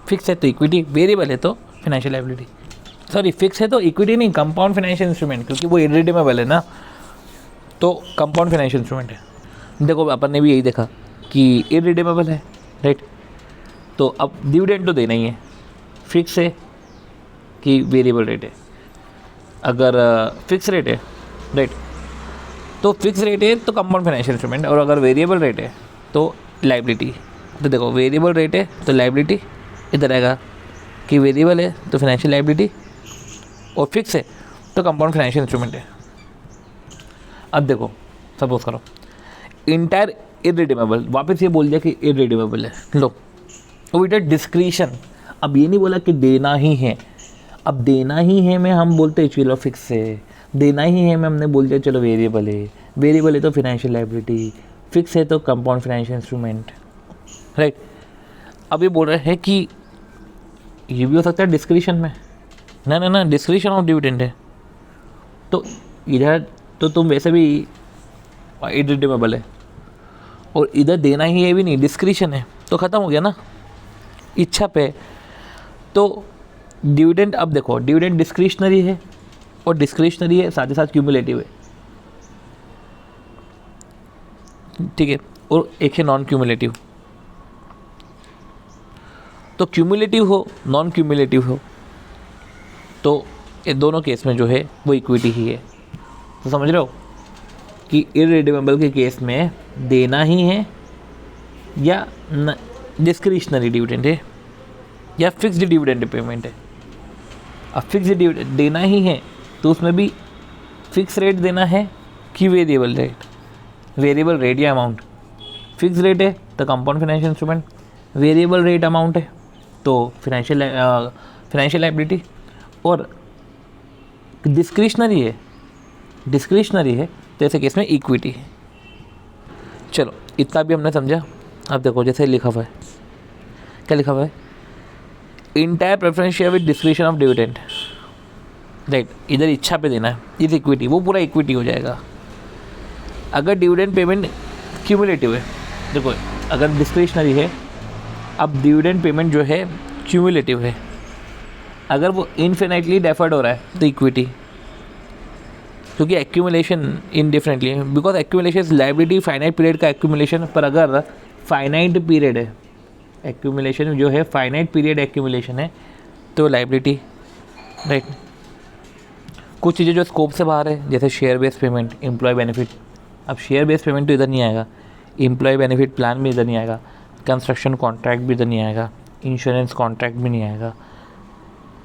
फिक्स है तो इक्विटी, वेरिएबल है तो फिनेंशियल लायबिलिटी। सॉरी, फिक्स है तो इक्विटी नहीं, कंपाउंड फाइनेंशियल इंस्ट्रूमेंट, क्योंकि वो इररिडीमेबल है ना, तो कंपाउंड फाइनेंशियल इंस्ट्रूमेंट है। देखो अपन ने भी यही देखा कि इररिडीमेबल है, राइट, तो अब डिविडेंड तो देना ही है, फिक्स है कि वेरिएबल रेट है। अगर फिक्स रेट है, राइट, तो फिक्स रेट है तो कंपाउंड फाइनेंशियल इंस्ट्रूमेंट, और अगर वेरिएबल रेट है तो लायबिलिटी। तो देखो वेरिएबल रेट है तो लायबिलिटी इधर आएगा कि वेरिएबल है तो फाइनेंशियल लायबिलिटी, और फिक्स है तो कंपाउंड फाइनेंशियल इंस्ट्रूमेंट है। अब देखो सपोज करो इंटायर इररिडीमेबल, वापस ये बोल दिया कि इररिडीमेबल है, लो वो इधर डिस्क्रिशन। अब ये नहीं बोला कि देना ही है, अब देना ही है में हम बोलते हैं चलो फिक्स है, देना ही है में हमने बोल दिया चलो वेरिएबल है, वेरिएबल है तो फिनेंशियल लायबिलिटी, फिक्स है तो कंपाउंड फाइनेंशियल इंस्ट्रूमेंट, राइट। अब ये बोल रहे हैं कि ये भी हो सकता है डिस्क्रिशन में, ना डिस्क्रिशन ऑफ डिविडेंड है, तो इधर तो तुम वैसे भी इररिडीमेबल है, और इधर देना ही है भी नहीं, डिस्क्रिशन है, तो ख़त्म हो गया ना, इच्छा पे। तो डिविडेंड, अब देखो डिविडेंड डिस्क्रिशनरी है, और डिस्क्रिशनरी है साथ ही साथ क्यूमुलेटिव है, ठीक है, और एक है नॉन क्यूमुलेटिव। तो क्यूमुलेटिव हो नॉन क्यूमुलेटिव हो तो ये दोनों केस में जो है वो इक्विटी ही है। तो समझ रहे हो कि इररिडीमेबल के केस में देना ही है या डिस्क्रिशनरी डिविडेंड है या फिक्स्ड डिविडेंड पेमेंट है। अब फिक्स्ड डिविडेंड देना ही है तो उसमें भी फिक्स रेट देना है कि वेरिएबल रेट, वेरिएबल रेट या अमाउंट। फिक्स रेट है तो compound financial instrument, variable rate amount है तो फाइनेंशियल लायबिलिटी, और डिस्क्रिशनरी है तो ऐसे केस में इक्विटी है। चलो इतना भी हमने समझा। अब देखो जैसे लिखा हुआ है, क्या लिखा हुआ है, entire preference share with discretion of dividend, right, इधर इच्छा पे देना है, इज इक्विटी, वो पूरा इक्विटी हो जाएगा। अगर डिविडेंड पेमेंट क्यूमुलेटिव है, देखो अगर डिस्क्रिशनरी है, अब डिविडेंड पेमेंट जो है क्यूमुलेटिव है, अगर वो इनफिनाइटली डेफर्ड हो रहा है तो इक्विटी, क्योंकि एक्यूमुलेशन इनडिफरेंटली है, because accumulation is liability finite period का एक्यूमुलेशन। पर अगर फाइनाइट पीरियड है, एक्यूमुलेशन जो है फाइनाइट पीरियड एक्यूमुलेशन है तो लायबिलिटी, राइट। कुछ चीज़ें जो स्कोप से बाहर है जैसे share based payment, employ benefit, अब शेयर बेस्ड पेमेंट तो इधर नहीं आएगा, एम्प्लॉय बेनिफिट प्लान भी इधर नहीं आएगा, कंस्ट्रक्शन कॉन्ट्रैक्ट भी इधर नहीं आएगा, इंश्योरेंस कॉन्ट्रैक्ट भी नहीं आएगा,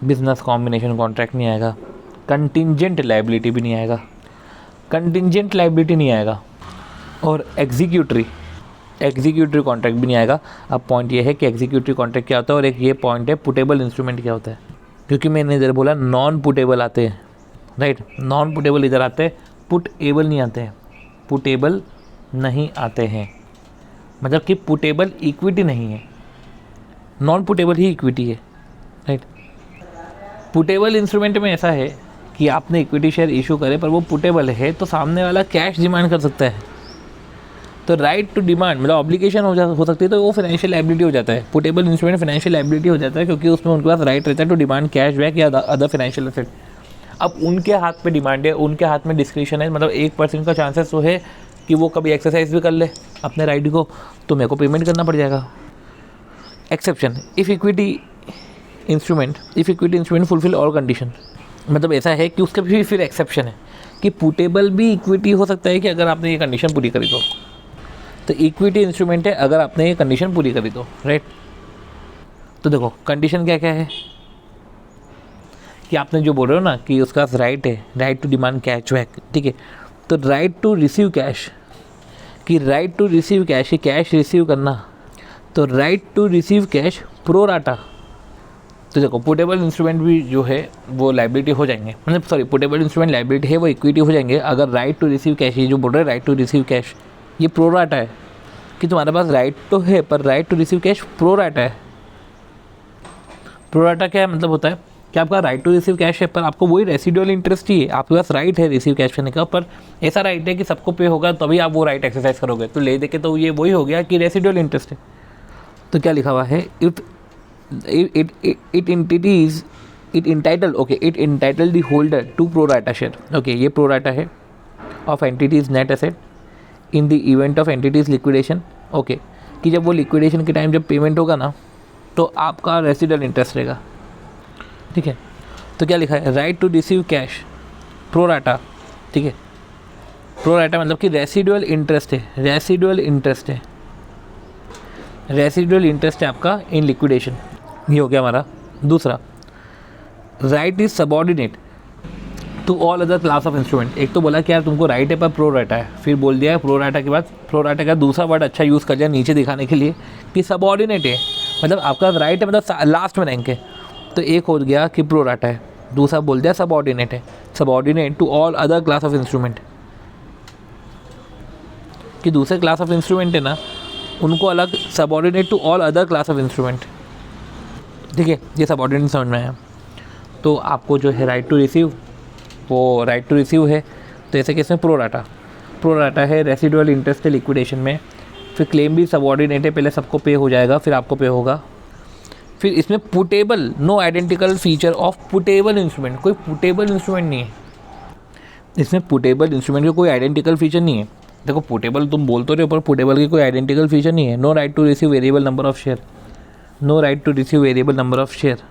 बिजनेस कॉम्बिनेशन कॉन्ट्रैक्ट नहीं आएगा, कंटिंजेंट लायबिलिटी भी नहीं आएगा, कंटिंजेंट लायबिलिटी नहीं आएगा, और एग्जीक्यूटरी कॉन्ट्रैक्ट भी नहीं आएगा। अब पॉइंट ये है कि एग्जीक्यूटरी कॉन्ट्रैक्ट क्या होता है, और एक ये पॉइंट है पुटेबल इंस्ट्रूमेंट क्या होता है, क्योंकि मैंने इधर बोला नॉन पुटेबल आते हैं, राइट, नॉन पुटेबल इधर आते हैं, पुट एबल नहीं आते हैं। पुटेबल नहीं आते हैं, मतलब कि पुटेबल इक्विटी नहीं है, नॉन पुटेबल ही इक्विटी है, राइट। पुटेबल इंस्ट्रूमेंट में ऐसा है कि आपने इक्विटी शेयर इशू करे पर वो पुटेबल है तो सामने वाला कैश डिमांड कर सकता है, तो राइट टू डिमांड मतलब ऑब्लिगेशन हो सकती है, तो वो फाइनेंशियल लायबिलिटी हो जाता है। पुटेबल इंस्ट्रूमेंट फाइनेंशियल लायबिलिटी हो जाता है क्योंकि उसमें उनके पास राइट रहता है टू डिमांड कैश बैक या अदर फाइनेंशियल एसेट। अब उनके हाथ पे डिमांड है, उनके हाथ में डिस्क्रिप्शन है, मतलब 1% का चांसेस तो है कि वो कभी एक्सरसाइज भी कर ले अपने राइट को, तो मेरे को पेमेंट करना पड़ जाएगा। Exception, if equity instrument fulfil all condition, मतलब ऐसा है कि उसके भी फिर एक्सेप्शन है कि पुटेबल भी इक्विटी हो सकता है कि अगर आपने ये कंडीशन पूरी करी तो इक्विटी इंस्ट्रूमेंट है अगर आपने ये कंडीशन पूरी करी तो, राइट। तो देखो कंडीशन क्या क्या है कि आपने जो बोल रहे हो ना कि उसका राइट है, right to demand cash back, ठीक है। तो राइट टू रिसीव कैश, कि राइट टू रिसीव कैश, कि कैश रिसीव करना, तो right to receive cash pro rata. तो देखो पुटेबल इंस्ट्रूमेंट भी जो है वो लायबिलिटी हो जाएंगे, मतलब सॉरी पुटेबल इंस्ट्रूमेंट लायबिलिटी है वो इक्विटी हो जाएंगे अगर राइट टू रिसीव कैश, ये जो बोल रहे हैं राइट टू रिसीव कैश, ये प्रो राटा है कि तुम्हारे पास राइट तो है पर right to receive cash pro rata है। प्रो राटा क्या मतलब होता है कि आपका राइट टू रिसीव कैश है पर आपको वही रेसिडुअल इंटरेस्ट ही है, आपके पास राइट है रिसीव कैश करने का, पर ऐसा राइट है कि सबको पे होगा तभी आप वो राइट एक्सरसाइज करोगे, तो ले दे के तो ये वही हो गया कि रेसिडुअल इंटरेस्ट है। तो क्या लिखा हुआ है, it entitled the holder to pro rata share, okay, ये pro rata है of entities net asset in the event of entities liquidation, okay, कि जब वो लिक्विडेशन के टाइम जब पेमेंट होगा ना तो आपका रेसिडुअल इंटरेस्ट रहेगा, ठीक है। तो क्या लिखा है, right to receive cash pro rata, ठीक है। प्रो राटा मतलब कि रेसिडुअल इंटरेस्ट है, रेसिडुअल इंटरेस्ट है आपका इन लिक्विडेशन, ये हो गया हमारा। दूसरा, right is subordinate to all other class of instrument. एक तो बोला कि यार तुमको राइट है पर प्रो राटा है, फिर बोल दिया प्रो राटा के बाद प्रो राटा का दूसरा वर्ड अच्छा यूज़ कर दिया नीचे दिखाने के लिए कि सबऑर्डिनेट है, मतलब आपका राइट है मतलब लास्ट में रैंक है, तो एक हो गया कि प्रो राटा है, दूसरा बोल दिया सबऑर्डिनेट है, subordinate to all other class of instrument, कि दूसरे क्लास ऑफ इंस्ट्रूमेंट है ना उनको अलग, subordinate to all other class of instrument, ठीक है। ये सबऑर्डिनेट समझ में आया। तो आपको जो है राइट टू रिसीव, वो राइट टू रिसीव है, तो ऐसे केस में प्रो राटा है, रेसिडुअल इंटरेस्ट है लिक्विडेशन में, फिर क्लेम भी सबऑर्डिनेट है, पहले सबको पे हो जाएगा फिर आपको पे होगा। फिर इसमें puttable, no identical feature of puttable instrument, कोई पुटेबल इंस्ट्रूमेंट नहीं है इसमें, पुटेबल इंस्ट्रूमेंट का कोई आइडेंटिकल फीचर नहीं है। देखो पुटेबल तुम बोल तो रहे हो पर पुटेबल की कोई आइडेंटिकल फीचर नहीं है। No right to receive variable number of share, no right to receive variable number of share,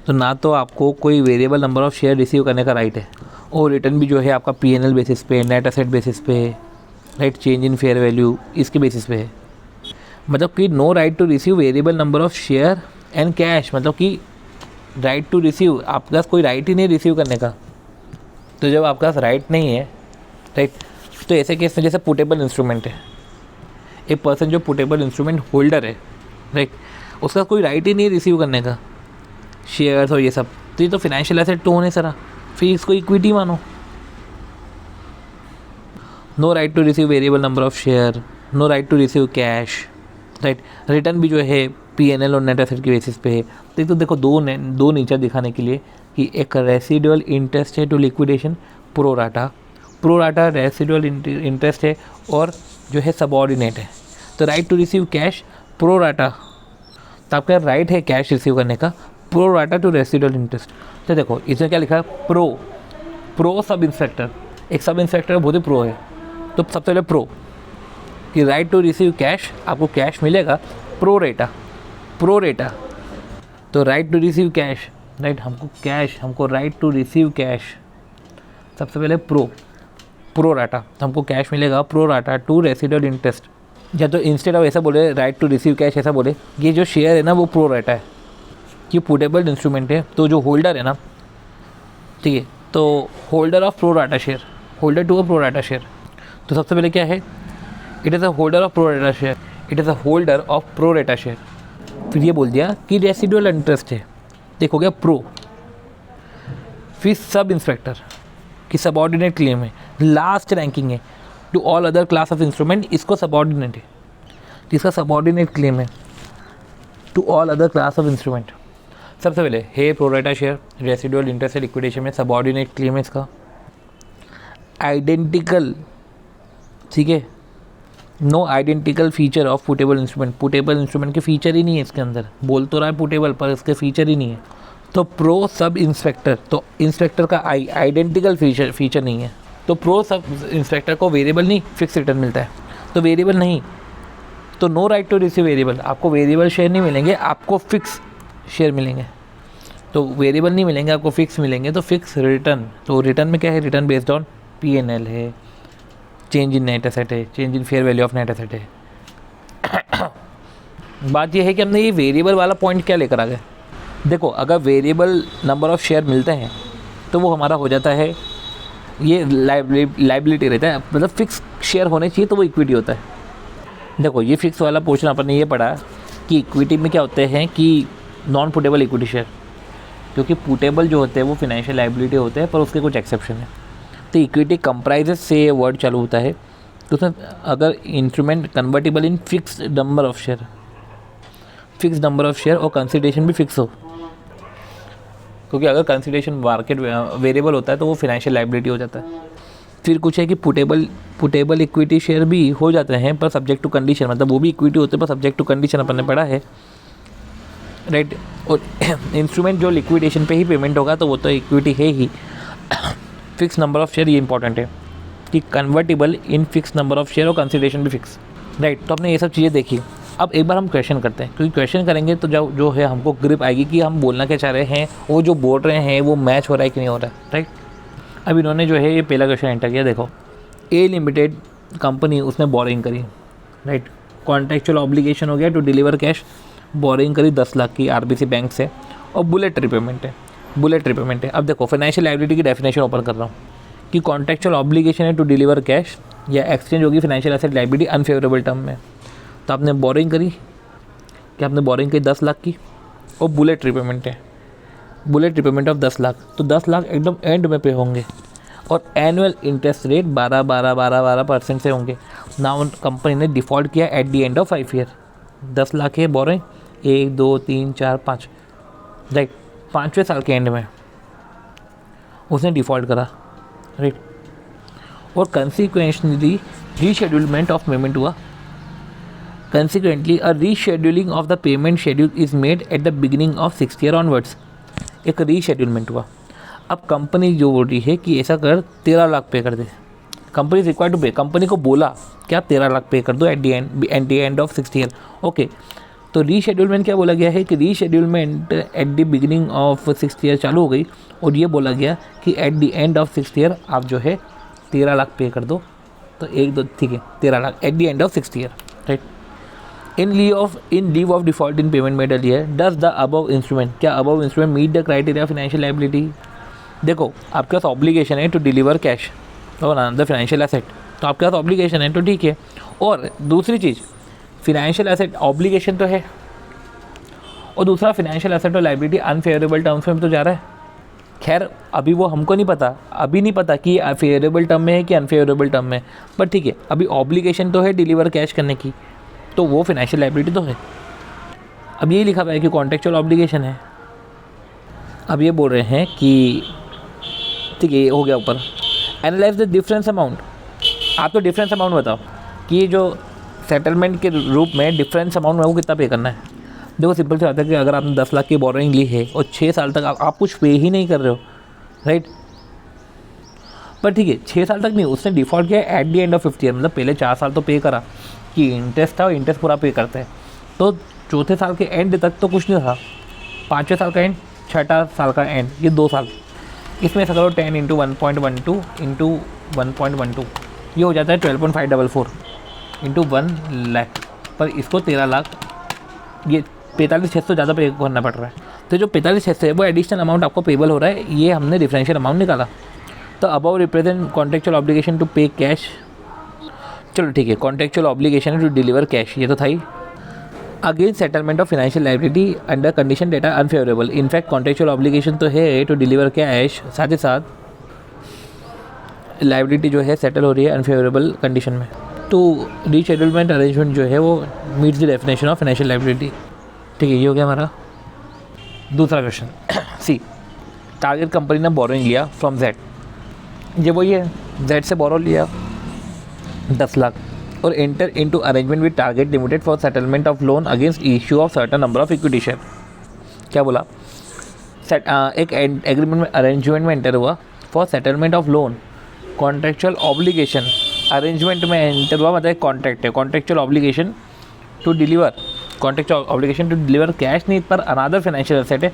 तो ना तो आपको कोई variable number of share receive करने का राइट है, और रिटर्न भी जो है आपका P&L बेसिस पे, नेट एसेट बेसिस पे, right, change in fair value इसके बेसिस पे है। मतलब कि no right to receive variable number of share and cash, मतलब कि राइट टू रिसीव, आपके पास कोई राइट ही नहीं रिसीव करने का। तो जब आपके पास राइट नहीं है, राइट, तो ऐसे केस में जैसे पुटेबल इंस्ट्रूमेंट है, एक पर्सन जो पुटेबल इंस्ट्रूमेंट होल्डर है, राइट, उसका कोई राइट ही नहीं रिसीव करने का शेयर्स और ये सब, तो ये तो फिनेंशियल एसेट तो होने सरा, फिर इसको इक्विटी मानो। No right to receive variable number of share, no right to receive cash, right, return भी जो है P&L और नेट एसेट के बेसिस पे है। तो देखो दो नेचर दिखाने के लिए कि एक रेसिडुअल इंटरेस्ट है to liquidation pro rata residual interest है और जो है सबऑर्डिनेट है। तो right to receive cash pro rata, तो आपका राइट है कैश रिसीव करने का, pro rata to residual interest. तो देखो इसमें क्या लिखा है, प्रो सब इंस्पेक्टर, एक सब इंस्पेक्टर बहुत ही प्रो है, तो सबसे पहले प्रो कि राइट टू रिसीव कैश, आपको कैश मिलेगा, प्रो रेटा, तो right to receive cash, right, हमको राइट टू रिसीव कैश, सबसे पहले प्रो राटा, हमको कैश मिलेगा pro rata to residual interest, या तो इंस्टेड ऑफ ऐसा बोले राइट टू रिसीव कैश ऐसा बोले, ये जो शेयर है ना वो प्रो राटा है, ये पुटेबल इंस्ट्रूमेंट है, तो जो होल्डर है ना, ठीक है, तो holder of pro rata share, holder to a pro rata share, तो सबसे पहले क्या है, it is a holder of pro rata share, it is a holder of pro rata share. फिर ये बोल दिया कि रेसिडुअल इंटरेस्ट है, देखो गया प्रो, फिर सब इंस्पेक्टर की सबऑर्डिनेट क्लेम है, लास्ट रैंकिंग है, to all other class of instrument, इसको सबऑर्डिनेट है, इसका सबऑर्डिनेट क्लेम है to all other class of instrument. सबसे पहले है pro rata share, residual interest liquidation में सबऑर्डिनेट क्लेम है इसका। आइडेंटिकल, ठीक है, no identical feature of puttable instrument, puttable instrument के फीचर ही नहीं है इसके अंदर, बोल तो रहा है पुटेबल पर इसके फीचर ही नहीं है। तो प्रो सब इंस्पेक्टर, तो इंस्पेक्टर का आइडेंटिकल फीचर नहीं है, तो प्रो सब इंस्पेक्टर को वेरिएबल नहीं फिक्स रिटर्न मिलता है, तो वेरिएबल नहीं, तो no right to receive variable, आपको वेरिएबल शेयर नहीं मिलेंगे, आपको फिक्स शेयर मिलेंगे। तो वेरिएबल नहीं मिलेंगे, आपको फिक्स मिलेंगे, तो फिक्स रिटर्न, तो रिटर्न में क्या है, रिटर्न बेस्ड ऑन P&L है, चेंज इन नेट एसेट है, change in fair value of net asset है। बात यह है कि हमने ये वेरिएबल वाला पॉइंट क्या लेकर आ गए। देखो, अगर वेरिएबल नंबर ऑफ़ शेयर मिलते हैं तो वो हमारा हो जाता है, ये लाइबिलिटी रहता है, मतलब फिक्स शेयर होने चाहिए तो वो इक्विटी होता है। देखो, ये फिक्स वाला पोर्शन अपन ने ये पढ़ा कि इक्विटी में क्या होते हैं कि नॉन पुटेबल इक्विटी शेयर, क्योंकि पुटेबल जो होते हैं वो फिनेंशियल लाइबिलिटी होते हैं, पर उसके कुछ एक्सेप्शन है। तो इक्विटी कंप्राइजेस से वर्ड चालू होता है, तो उसमें अगर instrument convertible in fix number of share, fix number of share और कंसिडरेशन भी फिक्स हो, क्योंकि अगर कंसिडरेशन मार्केट वेरिएबल होता है तो वो फिनेंशियल लाइबिलिटी हो जाता है। फिर कुछ है कि पुटेबल इक्विटी शेयर भी हो जाते हैं पर सब्जेक्ट टू कंडीशन, मतलब वो भी इक्विटी होते हैं पर सब्जेक्ट टू कंडीशन अपन ने पढ़ा है, राइट। और इंस्ट्रूमेंट जो लिक्विडेशन पे ही पेमेंट होगा तो वो तो इक्विटी है ही। फिक्स नंबर ऑफ शेयर, ये इंपॉर्टेंट है कि convertible in fix number of share और कंसिडरेशन भी फिक्स, राइट। तो आपने ये सब चीज़ें देखी। अब एक बार हम क्वेश्चन करते हैं, क्योंकि क्वेश्चन करेंगे तो जो है हमको ग्रिप आएगी कि हम बोलना क्या चाह रहे हैं, वो जो बोल रहे हैं वो मैच हो रहा है कि नहीं हो रहा है, राइट। अब इन्होंने जो है ये पहला क्वेश्चन एंटर किया, देखो ए लिमिटेड कंपनी, उसने बोरिंग करी, राइट। कॉन्ट्रेक्चुअल ऑब्लिगेशन हो गया टू डिलीवर कैश, बोरिंग करी 10 लाख की आरबीसी बैंक से, और बुलेट रिपेमेंट है। अब देखो, फाइनेंशियल लायबिलिटी की डेफिनेशन ओपन कर रहा हूँ कि कॉन्ट्रेक्चुअल ऑब्लिगेशन है टू डिलीवर कैश या एक्सचेंज होगी financial asset liability unfavourable term में। तो आपने बोरिंग करी, कि आपने बोरिंग करी 10 लाख की, और बुलेट रिपेमेंट है, बुलेट रिपेमेंट ऑफ 10 लाख, तो 10 लाख एकदम एंड में पे होंगे, और एनुअल इंटरेस्ट रेट 12% से होंगे। नाउ कंपनी ने डिफ़ॉल्ट किया eight the end of 5 year, 10 lakh है बोरिंग, 1 2 3 4 5, राइट। 5वें साल के एंड में उसने डिफ़ॉल्ट करा, राइट। और कंसिक्वेंटली रीशेड्यूलमेंट ऑफ पेमेंट हुआ, consequently a rescheduling of the payment schedule is made at the beginning of 6th year onwards, एक रीशेड्यूलमेंट हुआ। अब कंपनी जो बोल रही है कि ऐसा कर 13 लाख पे कर दे, company is required to pay, company को बोला कि आप 13 लाख पे कर दो at the end of 6th year, okay. तो रीशेड्यूलमेंट क्या बोला गया है कि reschedulement at the beginning of 6th year चालू हो गई, और ये बोला गया कि at the end of 6th year आप जो है 13 लाख पे कर दो, तो 1 2 ठीक है 13 lakh at the end of 6th year, right. In lieu of default in payment made earlier, does the above instrument, क्या above instrument meet the criteria financial liability. देखो, आपके पास ऑब्लिगेशन है टू डिलीवर कैश और अनदर फाइनेंशियल एसेट, तो आपके पास obligation है तो ठीक है। और दूसरी चीज़, फिनेंशियल एसेट ऑब्लिगेशन तो है, और दूसरा फिनेंशियल एसेट और लायबिलिटी अनफेवरेबल टर्म्स में तो जा रहा है। खैर अभी वो हमको नहीं पता, अभी नहीं पता कि फेवरेबल टर्म में है कि अनफेवरेबल टर्म में, बट ठीक है, अभी ऑब्लिगेशन तो है डिलीवर कैश करने की, तो वो फिनेंशियल लायबिलिटी तो है। अब ये लिखा हुआ है कि कॉन्ट्रेक्चुअल ऑब्लिगेशन है। अब ये बोल रहे हैं कि ठीक है, ये हो गया ऊपर। एनालाइज द डिफरेंस अमाउंट, आप तो डिफरेंस अमाउंट बताओ कि ये जो सेटलमेंट के रूप में डिफरेंस अमाउंट में वो कितना पे करना है। देखो सिंपल से आता है कि अगर आपने 10 लाख की बोरिंग ली है और 6 साल तक आप कुछ पे ही नहीं कर रहे हो, राइट। पर ठीक है, 6 साल तक नहीं, उसने डिफ़ॉल्ट किया eight the end of 5th year, मतलब पहले 4 साल तो पे करा कि इंटरेस्ट था और इंटरेस्ट पूरा पे करते हैं, तो 4थे साल के एंड तक तो कुछ नहीं था, 5वें साल का एंड, 6ठा साल का एंड, ये 2 साल, इसमें ऐसा करो 10 × 1.12 × 1.12, ये हो जाता है 12.544 × 1 लाख, पर इसको 13 लाख, ये 45,600 ज़्यादा पे करना पड़ रहा है। तो जो 45,600 है वो एडिशनल अमाउंट आपको पेबल हो रहा है, ये हमने डिफरेंशियल अमाउंट निकाला। तो above represent contractual obligation to pay cash, चलो ठीक है, contractual obligation to deliver cash, ये तो था ही। Against settlement of financial liability under condition that are unfavourable, in fact contractual obligation तो है टू डिलीवर कैश, साथ ही साथ लाइबिलिटी जो है सेटल हो रही है अनफेवरेबल कंडीशन में। तो रीशेड्यूलमेंट अरेंजमेंट जो है वो meets the definition of financial liability. ठीक है, ये हो गया हमारा दूसरा क्वेश्चन। सी, टारगेट कंपनी ने बोरोइंग लिया फ्रॉम जेड, ये वही है, जेड से बोरो लिया 10 लाख और enter into arrangement with target limited for settlement of loan against issue of certain number of equity share. क्या बोला, एक एग्रीमेंट में अरेंजमेंट में एंटर हुआ for settlement of loan, contractual obligation, arrangement में एंटर हुआ मतलब कॉन्ट्रैक्ट है, contractual obligation to deliver, contractual obligation to deliver cash need पर अनादर फाइनेंशियल एसेट है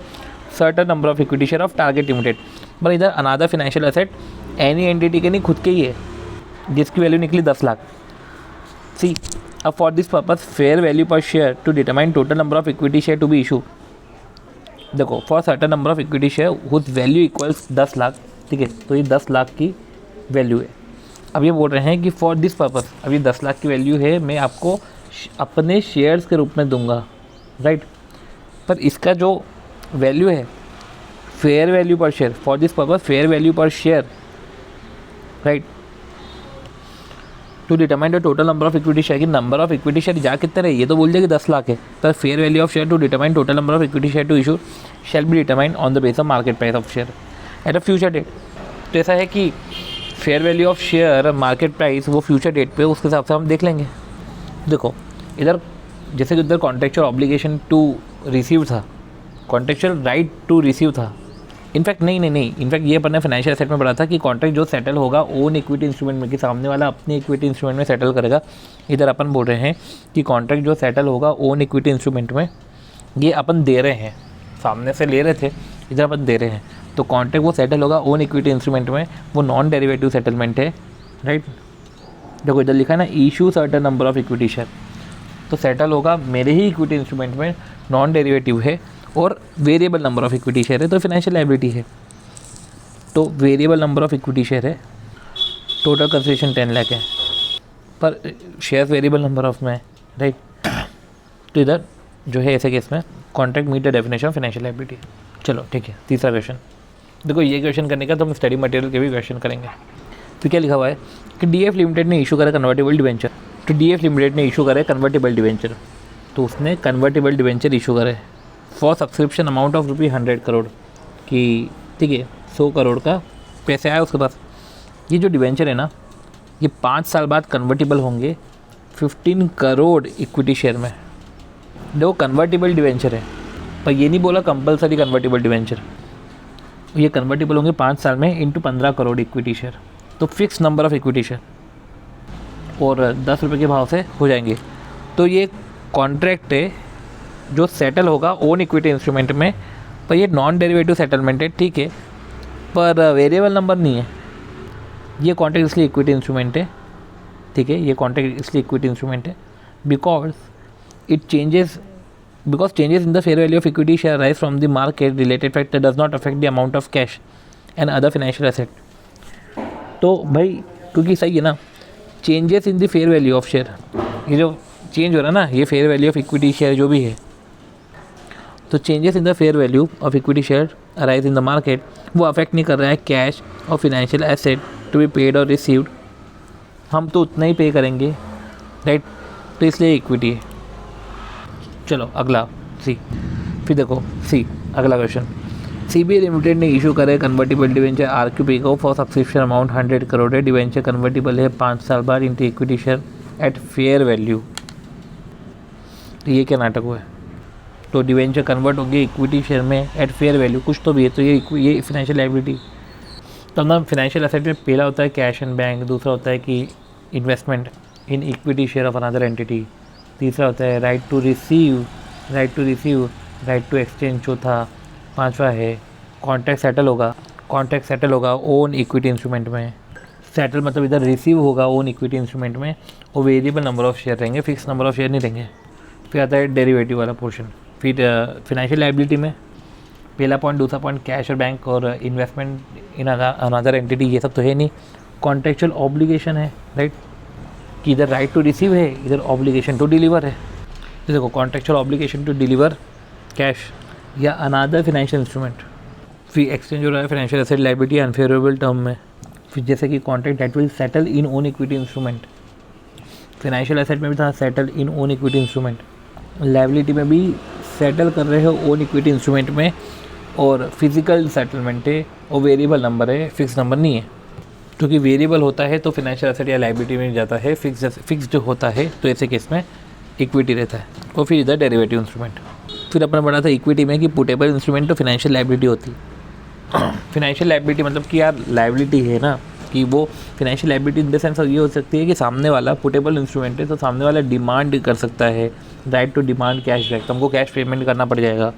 certain number of equity share of target limited. पर इधर अनादर financial asset any entity के नहीं, खुद के ही है, जिसकी वैल्यू निकली 10 लाख। सी, अब for this purpose fair value per share to determine total number of equity share to be issue. देखो, for certain number of equity share whose value equals 10 lakh, ठीक है, तो ये 10 लाख की वैल्यू है। अब ये बोल रहे हैं कि फॉर दिस पर्पज़, अब ये 10 लाख की वैल्यू है, मैं आपको अपने शेयर्स के रूप में दूंगा, राइट। पर इसका जो वैल्यू है fair value per share, for this purpose fair value per share, right, to determine the total number of equity share, की नंबर ऑफ इक्विटी शेयर जा कितने रहे, ये तो बोल दिया कि 10 लाख है, पर fair value of share to determine total number of equity share to issue shall be determine on the base of market price of share at a future date. तो ऐसा है कि fair value of share market price वो future date पे उसके हिसाब से हम देख लेंगे। देखो इधर जैसे कि इधर कॉन्ट्रेक्चुअल ऑब्लिगेशन टू रिसीव था, कॉन्ट्रेक्चुअल राइट टू रिसीव था, इनफैक्ट नहीं, इनफैक्ट ये अपन ने फाइनेंशियल एसेट में पढ़ा था कि कॉन्ट्रैक्ट जो सेटल होगा ओन इक्विटी इंस्ट्रूमेंट में, कि सामने वाला अपनी इक्विटी इंस्ट्रूमेंट में सेटल करेगा। इधर अपन बोल रहे हैं कि कॉन्ट्रैक्ट जो सेटल होगा ओन इक्विटी इंस्ट्रूमेंट में, ये अपन दे रहे हैं, सामने से ले रहे थे, इधर अपन दे रहे हैं, तो कॉन्ट्रैक्ट वो सेटल होगा ओन इक्विटी इंस्ट्रूमेंट में, वो नॉन डेरिवेटिव सेटलमेंट है, राइट। देखो इधर लिखा है ना, issue certain number of equity share, तो सेटल होगा मेरे ही इक्विटी इंस्ट्रूमेंट में, नॉन डेरिवेटिव है और variable number of equity share है, तो फाइनेंशियल लायबिलिटी है। तो variable number of equity share है, टोटल कंसिडरेशन 10 लाख है, पर शेयर वेरिएबल नंबर ऑफ में, राइट। तो इधर जो है ऐसे केस में contract meet the definition of financial liability. चलो ठीक है, तीसरा क्वेश्चन। देखो ये क्वेश्चन करने का तो हम स्टडी मटेरियल के भी क्वेश्चन करेंगे। तो क्या लिखा हुआ है कि डीएफ लिमिटेड ने इशू करा कन्वर्टेबल डिवेंचर, तो डीएफ लिमिटेड ने इशू करे कन्वर्टेबल डिवेंचर, तो उसने कन्वर्टेबल डिवेंचर इशू करे for subscription amount of ₹100 crore की, ठीक है, 100 करोड़ का पैसे आया उसके पास। ये जो डिवेंचर है ना, ये 5 साल बाद कन्वर्टेबल होंगे 15 करोड़ इक्विटी शेयर में। देखो कन्वर्टेबल डिवेंचर है, पर ये नहीं बोला कंपलसरी कन्वर्टेबल डिवेंचर, ये कन्वर्टेबल होंगे 5 साल में इंटू 15 करोड़ इक्विटी शेयर, तो fix number of equity share और 10 रुपये के भाव से हो जाएंगे। तो ये कॉन्ट्रैक्ट है जो सेटल होगा ओन इक्विटी इंस्ट्रूमेंट में, पर ये नॉन डेरिवेटिव सेटलमेंट है, ठीक है, पर वेरिएबल नंबर नहीं है। ये कॉन्ट्रैक्ट इसलिए इक्विटी इंस्ट्रूमेंट है, ठीक है, ये कॉन्ट्रैक्ट इसलिए इक्विटी इंस्ट्रूमेंट है because changes in the fair value of equity share arise from the market related factor does not affect the amount of cash and other financial asset। तो भाई क्योंकि सही है ना, changes in the fair value of share, ये जो change हो रहा है ना, ये fair value of equity share जो भी है, तो changes in the fair value of equity share arise in the market, वो अफेक्ट नहीं कर रहा है कैश और financial asset to be paid और रिसीव्ड, हम तो उतना ही पे करेंगे, राइट, तो इसलिए इक्विटी है। चलो अगला सी, फिर देखो सी अगला क्वेश्चन। सीबीआई लिमिटेड ने इशू करे कन्वर्टेबल डिवेंचर आरक्यूपी को फॉर सब्सक्रिप्शन अमाउंट 100 करोड़ है, डिवेंचर कन्वर्टेबल है 5 साल बाद into equity share at fair value. तो ये क्या नाटक हुआ है, तो डिवेंचर कन्वर्ट हो गया इक्विटी शेयर में एट फेयर वैल्यू, कुछ तो भी है, तो ये फाइनेंशियल लायबिलिटी। तो ना फाइनेंशियल एसेट में पहला होता है कैश एंड बैंक, दूसरा होता है कि investment in equity share of another entity, तीसरा होता है right to receive, right to exchange, चौथा, पांचवा है कॉन्ट्रैक्ट सेटल होगा ओन इक्विटी इंस्ट्रूमेंट में, सेटल मतलब इधर रिसीव होगा ओन इक्विटी इंस्ट्रूमेंट में, और वेरिएबल नंबर ऑफ शेयर रहेंगे, फिक्स नंबर ऑफ शेयर नहीं रहेंगे। फिर आता है डेरिवेटिव वाला पोर्शन। फिर फाइनेंशियल लायबिलिटी में पहला पॉइंट, दूसरा पॉइंट कैश और बैंक और इन्वेस्टमेंट इन अनदर एंटिटी, ये सब तो है नहीं। कॉन्ट्रेक्चुअल ऑब्लिगेशन है, राइट, कि इधर राइट टू रिसीव है, इधर ऑब्लिगेशन टू डिलीवर है। तो देखो contractual obligation to deliver cash या अनदर फाइनेंशियल इंस्ट्रूमेंट, फिर एक्सचेंज हो रहा है financial asset liability unfavourable term में, फिर जैसे कि contract that will settle in own equity instrument, financial asset में भी था settle in own equity instrument, liability में भी सेटल कर रहे हो ओन इक्विटी इंस्ट्रूमेंट में, और फिजिकल सेटलमेंट है और वेरिएबल नंबर है, फिक्स नंबर नहीं है। क्योंकि वेरिएबल होता है तो फिनेंशियल एसेट या लायबिलिटी में जाता है, फिक्स जो होता है तो ऐसे केस में इक्विटी रहता है। और फिर इधर डेरिवेटिव इंस्ट्रूमेंट। फिर अपना पढ़ा था इक्विटी में कि पुटेबल इंस्ट्रूमेंट तो फिनेंशियल लायबिलिटी होती है। फिनेंशियल लायबिलिटी मतलब कि यार लायबिलिटी है ना, कि वो financial liability in the sense ये हो सकती है कि सामने वाला पुटेबल इंस्ट्रूमेंट है तो सामने वाला डिमांड कर सकता है, right to demand cash back, तो हमको कैश पेमेंट करना पड़ जाएगा,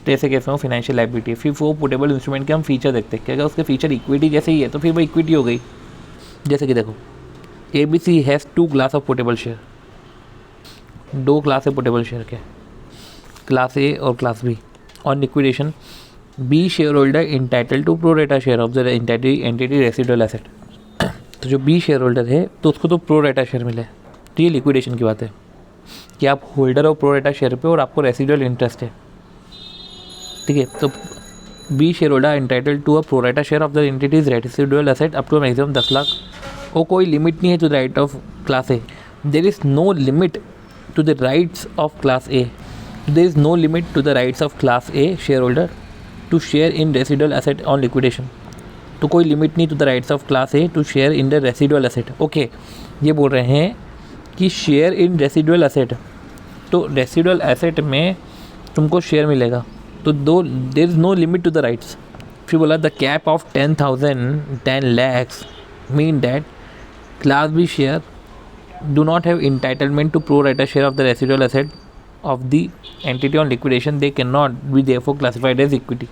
तो ऐसे केस में वो फिनेंशियल लायबिलिटी है। फिर वो पुटेबल इंस्ट्रूमेंट के हम फीचर देखते हैं कि अगर उसके फीचर इक्विटी जैसे ही है तो फिर वो इक्विटी हो गई। जैसे कि देखो ABC has 2 class of puttable share, 2 class है पुटेबल शेयर के, क्लास A और class B। On liquidation B share holder entitled to pro rata share of the entity residual asset. तो जो B शेयर होल्डर है तो उसको तो pro rata share मिले, तो ये लिक्विडेशन की बात है कि आप होल्डर हो प्रो रेटा शेयर पे और आपको रेसिडुअल इंटरेस्ट है, ठीक है। तो B share holder entitled to a pro rata share of the entity's residual asset up to maximum 10 lakh. और कोई लिमिट नहीं है to the right of class A, there is no limit to the rights of class A, there is no limit to the rights of class A share holder to share in residual asset on liquidation. तो कोई limit नहीं to the rights of class A to share in the residual asset. Okay, ये बोल रहे हैं कि share in residual asset, तो residual asset में तुमको शेयर मिलेगा, तो there is no limit to the rights. फिर बोला the cap of 10 lakhs mean that class B share do not have entitlement to pro rata share of the residual asset of the entity on liquidation, they cannot be therefore classified as equity।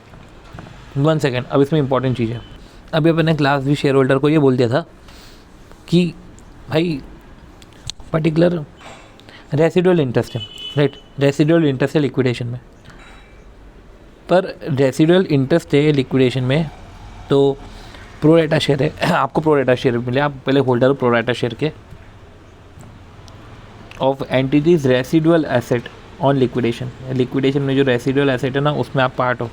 1 second, अब इसमें important चीज़ है। अभी अपने class B share holder को ये बोल दिया था कि भाई पर्टिकुलर रेसिडुअल इंटरेस्ट है, राइट, रेसिडुअल इंटरेस्ट है लिक्विडेशन में, पर रेसिडुअल इंटरेस्ट है लिक्विडेशन में तो प्रो रेटा शेयर है, आपको प्रो रेटा शेयर मिले, आप पहले होल्डर हो प्रो रेटा शेयर के of entities residual asset on liquidation. Liquidation में जो रेसिडुअल एसेट है ना उसमें आप पार्ट हो।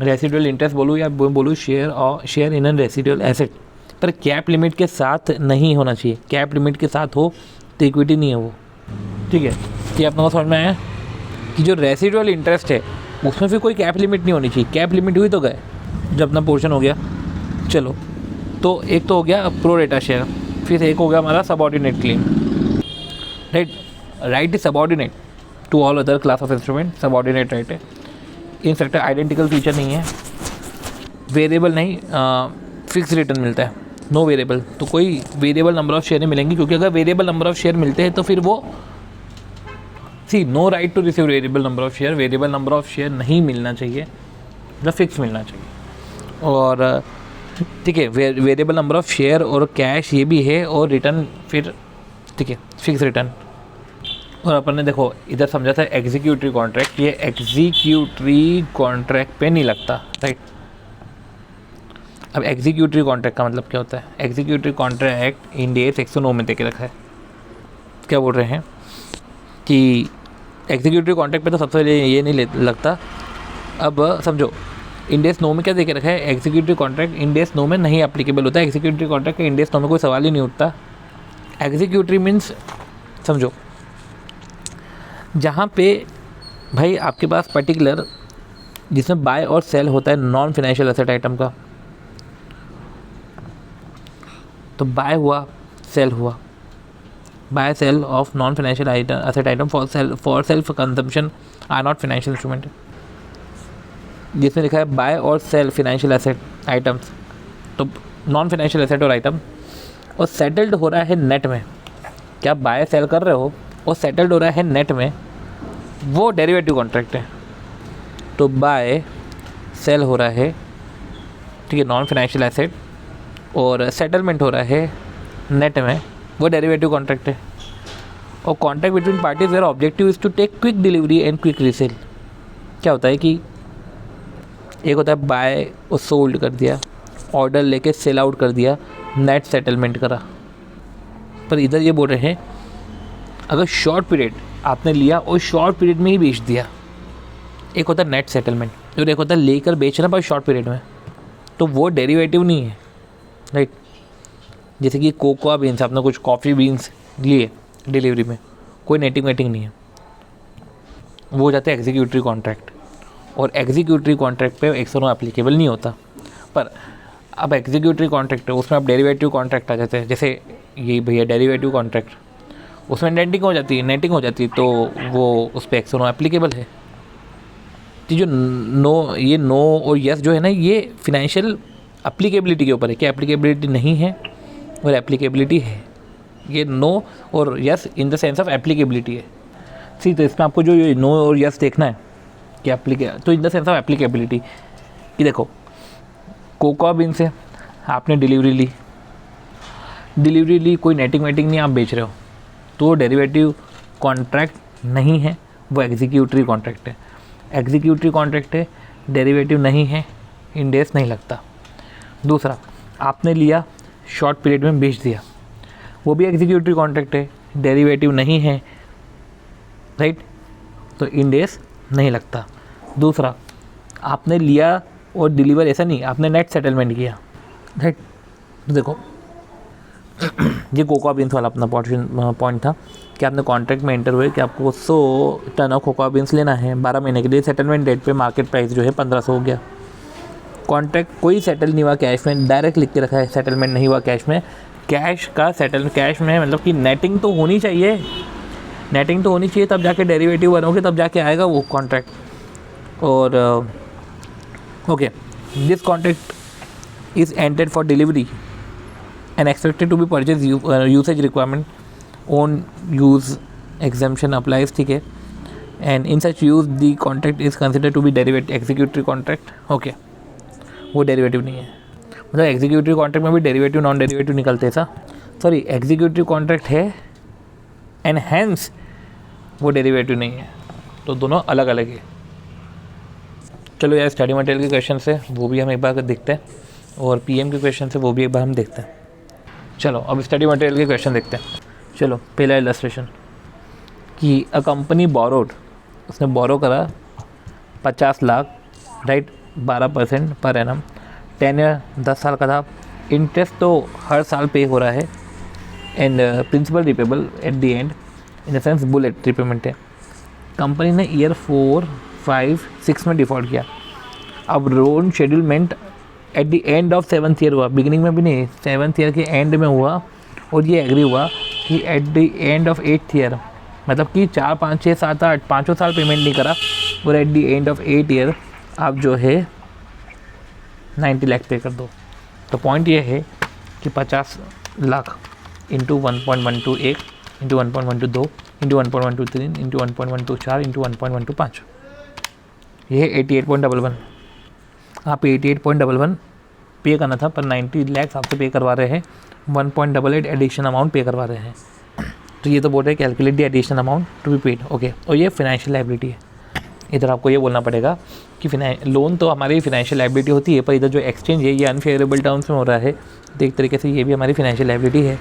रेसिडुअल इंटरेस्ट बोलूँ या बोलूँ share in an residual asset, पर कैप लिमिट के साथ नहीं होना चाहिए। कैप लिमिट के साथ हो तो इक्विटी नहीं है वो, ठीक है। ये अपने को समझ में आया कि जो रेसिडुअल इंटरेस्ट है उसमें फिर कोई कैप लिमिट नहीं होनी चाहिए। कैप लिमिट हुई तो गए, जब अपना पोर्शन हो गया। चलो, तो एक तो हो गया प्रो रेटा शेयर, फिर एक हो गया हमारा subordinate claim, right is subordinate to all other class of instrument, subordinate right है। इन सेक्टर आइडेंटिकल फीचर नहीं है, वेरिएबल नहीं, फिक्स रिटर्न मिलता है, नो वेरिएबल। तो कोई वेरिएबल नंबर ऑफ शेयर नहीं मिलेंगी, क्योंकि अगर वेरिएबल नंबर ऑफ शेयर मिलते हैं तो फिर वो no right to receive variable number of share, variable number of share नहीं मिलना चाहिए, मतलब फिक्स मिलना चाहिए। और ठीक है, वेरिएबल नंबर ऑफ शेयर और कैश ये भी है, और रिटर्न फिर ठीक है फिक्स रिटर्न। और अपन ने देखो इधर समझा था एग्जीक्यूटरी कॉन्ट्रैक्ट, ये एग्जीक्यूटरी कॉन्ट्रैक्ट पे नहीं लगता, राइट। अब एग्जीक्यूटरी कॉन्ट्रैक्ट का मतलब क्या होता है? एग्जीक्यूटरी कॉन्ट्रैक्ट इंडिया 109 में दे के रखा है। क्या बोल रहे हैं कि एग्जीक्यूटरी कॉन्ट्रैक्ट पे तो सबसे पहले ये नहीं लगता। अब समझो इंडेस 9 में क्या दे के रखा है? एग्जीक्यूटिव कॉन्ट्रैक्ट इंडेस 9 में नहीं एप्लीकेबल होता है। एग्जीक्यूटिव कॉन्ट्रैक्ट का इंडेस 9 में कोई सवाल ही नहीं उठता। एग्जीक्यूटिव मीन्स समझो जहाँ पे भाई आपके पास पर्टिकुलर जिसमें बाय और सेल होता है नॉन फाइनेंशियल एसेट आइटम का, तो बाय हुआ सेल हुआ, buy sale of non financial asset item for self consumption are not financial instrument. जिसमें लिखा है बाय और सेल फाइनेंशियल एसेट आइटम्स, तो नॉन फाइनेंशियल एसेट और आइटम, और सेटल्ड हो रहा है नेट में। क्या बाय सेल कर रहे हो और सेटल्ड हो रहा है नेट में, वो डेरिवेटिव कॉन्ट्रैक्ट है। तो बाय सेल हो रहा है, ठीक है, नॉन फाइनेंशियल एसेट, और सेटलमेंट हो रहा है नेट में, वो डेरिवेटिव कॉन्ट्रैक्ट है। और contract between parties where objective is to take quick delivery and quick resale. क्या होता है कि एक होता है बाय और सोल्ड कर दिया, ऑर्डर लेके सेल आउट कर दिया, नेट सेटलमेंट करा। पर इधर ये बोल रहे हैं अगर शॉर्ट पीरियड आपने लिया और शॉर्ट पीरियड में ही बेच दिया, एक होता है नेट सेटलमेंट और एक होता है लेकर बेचना पर शॉर्ट पीरियड में, तो वो डेरिवेटिव नहीं है, राइट। जैसे कि कोकोआ बीन्स, आपने कुछ कॉफ़ी बीन्स लिए डिलीवरी में, कोई नेटिंग वेटिंग नहीं है, वो हो जाता है एग्जीक्यूटरी कॉन्ट्रैक्ट। और एग्जीक्यूटरी कॉन्ट्रैक्ट पे एक्सनो एप्लीकेबल नहीं होता। पर अब एग्जीक्यूटरी कॉन्ट्रैक्ट है, उसमें अब डेरिवेटिव कॉन्ट्रैक्ट आ जाते हैं, जैसे ये भैया डेरिवेटिव कॉन्ट्रैक्ट, उसमें नेटिंग हो जाती है तो वो उस पर एक्सनो एप्लीकेबल है। तो जो नो और यस जो है ना, ये फिनेंशियल एप्लीकेबिलिटी के ऊपर है कि एप्लीकेबिलिटी नहीं है और एप्लीकेबिलिटी है। ये नो और yes in the sense of applicability है। तो इसमें आपको जो ये नो और यस देखना है कि तो इन द सेंस ऑफ एप्लीकेबिलिटी कि देखो कोकोआ बीन से आपने डिलीवरी ली, कोई नेटिंग वेटिंग नहीं, आप बेच रहे हो, तो डेरिवेटिव कॉन्ट्रैक्ट नहीं है, वो एग्जीक्यूटरी कॉन्ट्रैक्ट है। एग्जीक्यूटरी कॉन्ट्रैक्ट है, डेरिवेटिव नहीं है, इंडेस नहीं लगता। दूसरा, आपने लिया शॉर्ट पीरियड में बेच दिया, वो भी एग्जीक्यूटरी कॉन्ट्रैक्ट है, डेरिवेटिव नहीं है, राइट, तो इंडेस नहीं लगता। दूसरा, आपने लिया और डिलीवर, ऐसा नहीं, आपने नेट सेटलमेंट किया, राइट। तो देखो ये कोकोआ बीन्स वाला अपना पॉइंट था कि आपने कॉन्ट्रैक्ट में एंटर हुए कि आपको 100 टन ऑफ कोकोआ बीन्स लेना है 12 महीने के लिए। सेटलमेंट डेट पे मार्केट प्राइस जो है 1500 हो गया। कॉन्ट्रैक्ट कोई सेटल नहीं हुआ कैश में, डायरेक्ट लिख के रखा है सेटलमेंट नहीं हुआ कैश में। कैश का सेटल कैश में मतलब कि नेटिंग तो होनी चाहिए, तब जाके डेरिवेटिव बनोगे, तब जाके आएगा वो कॉन्ट्रैक्ट। और okay, this contract is entered for delivery and expected to be purchased usage requirement, own use exemption applies, ठीक है। and in such use the contract is considered to be derivative executory contract। Okay, वो derivative नहीं है, मतलब executive contract में भी derivative non derivative निकलते हैं सा, सॉरी एग्जीक्यूटिव कॉन्ट्रैक्ट है एंड हैंस वो डेरिवेटिव नहीं है, तो दोनों अलग अलग है। चलो यार, स्टडी मटेरियल के क्वेश्चन से वो भी हम एक बार देखते हैं, और पीएम के क्वेश्चन से वो भी एक बार हम देखते हैं। चलो अब स्टडी मटेरियल के क्वेश्चन देखते हैं। चलो पहला इलस्ट्रेशन कि अ कंपनी बोरोड, उसने बोरो करा 50 lakh, right, 12% per annum, 10 year 10 साल का था। इंटरेस्ट तो हर साल पे हो रहा है and principal repayable at the end, in the sense bullet repayment है। कंपनी ने ईयर 4, 5, 6 में डिफ़ॉल्ट किया। अब loan schedulement at the end of 7th year हुआ, बिगिनिंग में भी नहीं, 7th ईयर के एंड में हुआ, और ये एग्री हुआ कि at the end of 8th year, मतलब कि 4, 5, 6, 7, 8 पाँचों साल पेमेंट नहीं करा, और eight the end of 8 year आप जो है 90 लाख पे कर दो। तो पॉइंट ये है कि 50 lakh into 1.121 into 1.122 into 1.123 into 1.124 into 1.125, ये है 88.11। आप 88.11 पे करना था, पर 90 लाख आपसे पे करवा रहे हैं, 1.88 एडिशनल अमाउंट पे करवा रहे हैं। तो ये तो बोल रहे हैं calculate the additional amount to be paid, okay. और ये फिनेंशियल लायबिलिटी है। इधर आपको ये बोलना पड़ेगा कि लोन तो हमारी फिनेंशियल लायबिलिटी होती है, पर इधर जो एक्सचेंज है ये अनफेवरेबल टर्म्स में हो रहा है, तो एक तरीके से ये भी हमारी फिनेंशियल लायबिलिटी है।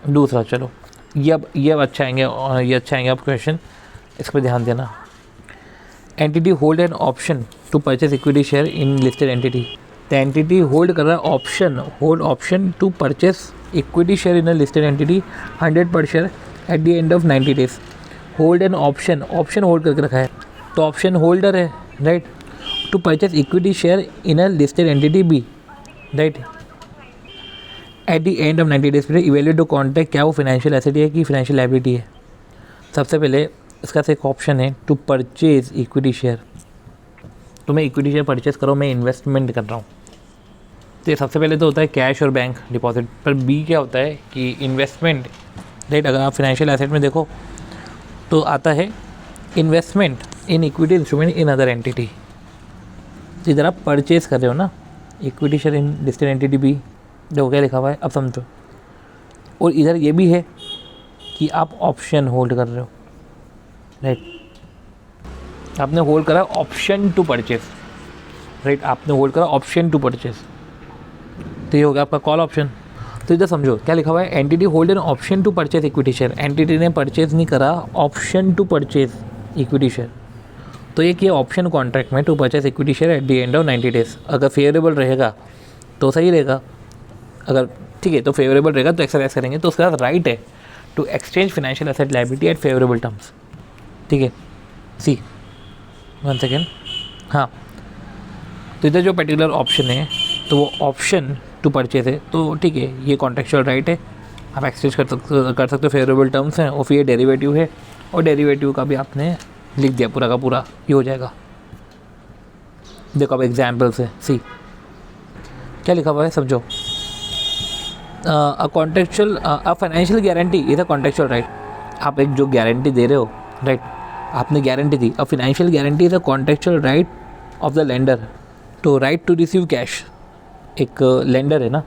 दूसरा, चलो ये अब अच्छा आएंगे अब क्वेश्चन, इस पर ध्यान देना। Entity hold an option to purchase equity share in listed entity. The entity hold कर रहा है option to purchase equity share in a listed entity 100 per share at the end of 90 days. Hold an option hold करके रखा है, तो option holder है, right, to purchase equity share in a listed entity B, right, at the end of 90 days. Evaluate to contract, क्या वो financial asset है कि financial liability है। सबसे पहले इसका एक ऑप्शन है टू परचेज इक्विटी शेयर, तो मैं इक्विटी शेयर परचेज करो, मैं इन्वेस्टमेंट कर रहा हूँ। तो ये सबसे पहले तो होता है कैश और बैंक डिपॉजिट, पर बी क्या होता है कि इन्वेस्टमेंट, राइट। अगर आप फाइनेंशियल एसेट में देखो तो आता है investment in equity instrument in other entity. इधर आप परचेज कर रहे हो ना equity share in listed entity B, जो क्या लिखा हुआ है अब समझो। और इधर ये भी है कि आप ऑप्शन होल्ड कर रहे हो, राइट, आपने होल्ड करा ऑप्शन टू परचेज, राइट, आपने होल्ड करा ऑप्शन टू परचेज, तो ये हो गया आपका कॉल ऑप्शन। तो इधर समझो क्या लिखा हुआ है, entity hold an option to purchase equity share. एंटिटी ने परचेज नहीं करा option to purchase equity share, तो ये किया ऑप्शन कॉन्ट्रैक्ट में to purchase equity share at the end of 90 days. अगर फेवरेबल रहेगा तो सही रहेगा, अगर ठीक है तो फेवरेबल रहेगा तो एक्सरसाइज करेंगे। तो उसके बाद राइट है to exchange financial asset liability at favourable terms. ठीक है, सी 1 सेकेंड, हाँ, तो इधर जो पर्टिकुलर ऑप्शन है तो वो ऑप्शन टू परचेज है, तो ठीक है ये कॉन्ट्रेक्चुअल राइट है, आप एक्सचेंज कर सकते हो, फेवरेबल टर्म्स हैं, और फिर ये डेरिवेटिव है, और डेरिवेटिव का भी आपने लिख दिया पूरा का पूरा, ये हो जाएगा। देखो अब एग्जाम्पल्स है, सी क्या लिखा हुआ है समझो। A contractual a financial guarantee is a contractual right. आप एक जो गारंटी दे रहे हो, राइट, आपने गारंटी दी। A financial guarantee is a contractual right of the lender to right to receive cash. एक लेंडर है ना,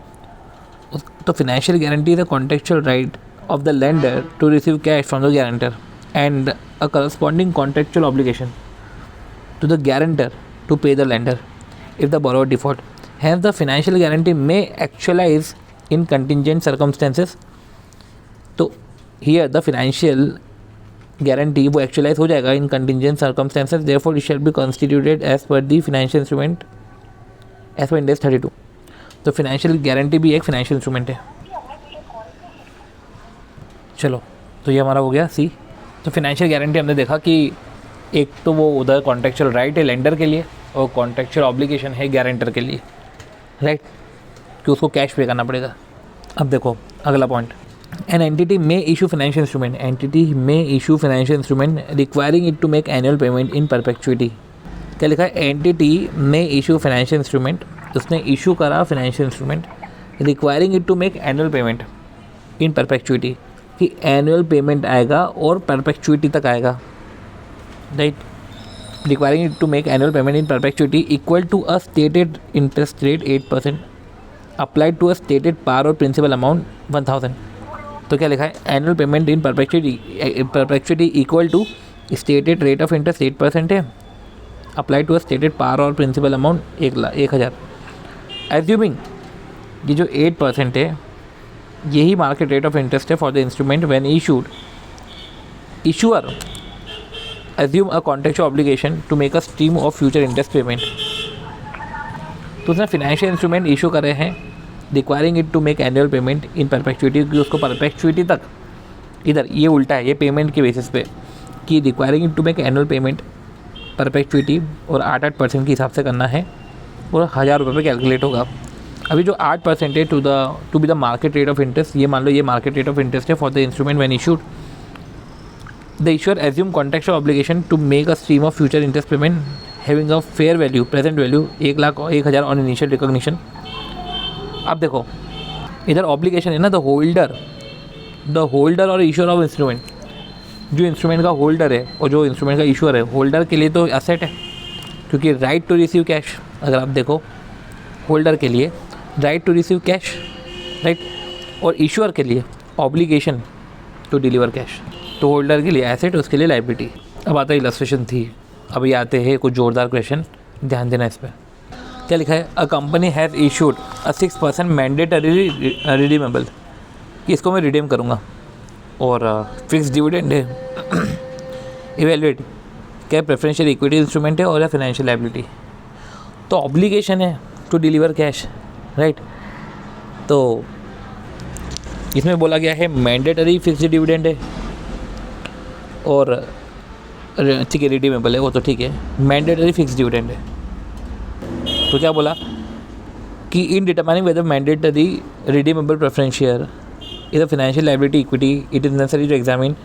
तो financial guarantee is a contractual right of the lender to receive cash from the guarantor and a corresponding contractual obligation to the guarantor to pay the lender if the borrower default. Hence the financial guarantee may actualize in contingent circumstances. तो here the financial guarantee वो actualize हो जाएगा in contingent circumstances, therefore it shall be constituted as per the financial instrument as per index 32. तो financial guarantee भी एक financial instrument है। चलो तो ये हमारा हो गया सी। तो financial guarantee हमने देखा कि एक तो वो उधर कॉन्ट्रेक्चुअल राइट है लेंडर के लिए और कॉन्ट्रेक्चुअल ऑब्लिगेशन है गारंटर के लिए, राइट, कि उसको कैश पे करना पड़ेगा। अब देखो अगला पॉइंट, एन एंटिटी में इशू फाइनेंशियल इंस्ट्रूमेंट, एंटिटी में issue financial instrument requiring it to make annual payment in perpetuity. क्या लिखा है, एंटिटी में इशू फाइनेंशियल इंस्ट्रूमेंट, उसने इशू करा financial instrument requiring it to make annual payment in perpetuity, कि annual payment आएगा और परपेचुइटी तक आएगा, right, requiring it to make annual payment in perpetuity equal to a stated interest rate 8% applied to a stated par or principal amount 1000। तो क्या लिखा है, annual payment in perpetuity equal to stated rate of interest 8% है, apply to a stated par और principal amount 1000। Assuming ये जो 8% है यही मार्केट रेट ऑफ इंटरेस्ट है for the instrument when issued, issuer assume a contractual obligation to make a stream of future interest payment। तो उसने financial instrument issue करे हैं requiring it to make annual payment in perpetuity, कि उसको perpetuity तक, इधर ये उल्टा है, ये पेमेंट के बेसिस पे कि requiring it to make annual payment perpetuity और 8% के हिसाब से करना है और 1000 रुपये पे कैलकुलेट होगा। अभी जो 8% है to be the market rate of interest, ये मान लो ये मार्केट रेट ऑफ इंटरेस्ट है for the instrument when issued. The issuer assume contractual obligation to make a stream of future interest payment having a fair value, present value 1,00,000 on initial recognition। अब देखो इधर obligation है ना, the holder और issuer of instrument, जो instrument का holder है और जो इंस्ट्रूमेंट का इशूअर है, होल्डर के लिए तो एसेट है क्योंकि राइट टू रिसीव कैश, अगर आप देखो होल्डर के लिए right to receive cash, right, और इशूअर के लिए ऑब्लिगेशन टू डिलीवर कैश। तो होल्डर के लिए एसेट, उसके लिए लायबिलिटी। अब आता है इलस्ट्रेशन थी, अभी आते हैं कुछ जोरदार क्वेश्चन, ध्यान देना इस पर। क्या लिखा है, a company has issued a 6% mandatory redeemable, कि इसको मैं रिडीम करूँगा, और फिक्स डिविडेंड है। इवेल्युएट क्या प्रेफरेंशियल इक्विटी इंस्ट्रूमेंट है और या फाइनेंशियल लायबिलिटी। तो ऑब्लिगेशन है टू डिलीवर कैश, राइट, तो इसमें बोला गया है मैंडेटरी फिक्स डिविडेंड है और ठीक है रिडीमेबल है, वो तो ठीक है, मैंडेटरी फिक्स डिविडेंड है। तो क्या बोला कि in determining whether mandatory redeemable preference share is a financial liability equity, it is necessary to examine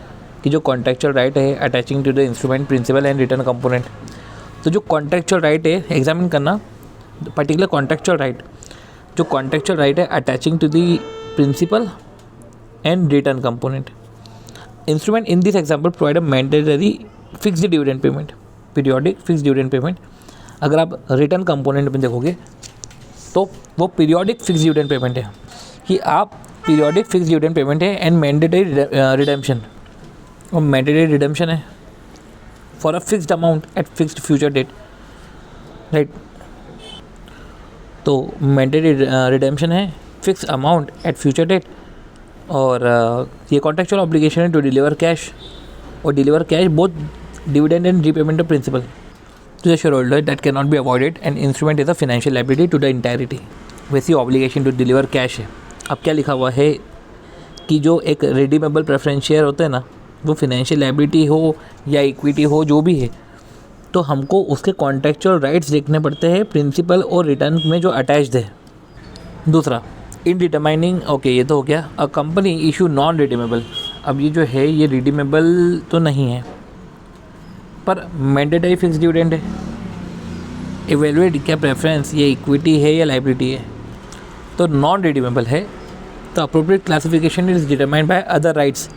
कि जो कॉन्ट्रेक्चुअल राइट है attaching to the instrument principal and return component. तो जो कॉन्ट्रेक्चुअल राइट है एग्जामिन करना, पर्टिकुलर कॉन्ट्रेक्चुअल राइट, जो contractual right है attaching to the principal and return component. Instrument in this example provide a mandatory fixed dividend payment, periodic fix dividend payment. अगर आप return component में देखोगे तो वो पीरियोडिक फिक्स डिविडेंड पेमेंट है, कि आप पीरियोडिक फिक्स डिविडेंड पेमेंट है एंड मैंडेटरी रिडेम्पशन, और मैंडेटरी रिडेम्पशन है for a fixed amount at fixed future date, right. तो मैंडेटरी रिडेम्पशन है fix amount at future date, और ये कॉन्ट्रेक्चुअल ऑब्लिगेशन है टू डिलीवर कैश, और deliver cash both dividend and repayment of principal to the shareholder that cannot be avoided, and instrument is a financial liability to the entirety। वैसी obligation to deliver cash है, अब क्या लिखा हुआ है कि जो एक रिडीमेबल प्रेफरेंस शेयर होते हैं ना, वो फिनेंशियल लायबिलिटी हो या इक्विटी हो, जो भी है, तो हमको उसके कॉन्ट्रेक्चुअल राइट्स देखने पड़ते हैं प्रिंसिपल और रिटर्न में जो अटैच्ड है। दूसरा, इन डिटरमाइनिंग, ओके ये तो हो गया। A company issue non redeemable, अब ये जो है ये रिडीमेबल तो नहीं है पर मैंडेटरी फिक्स डिविडेंड है। इवेलुएट क्या प्रेफरेंस ये इक्विटी है या लायबिलिटी है, तो नॉन रिडीमेबल है, तो appropriate classification is determined by other rights.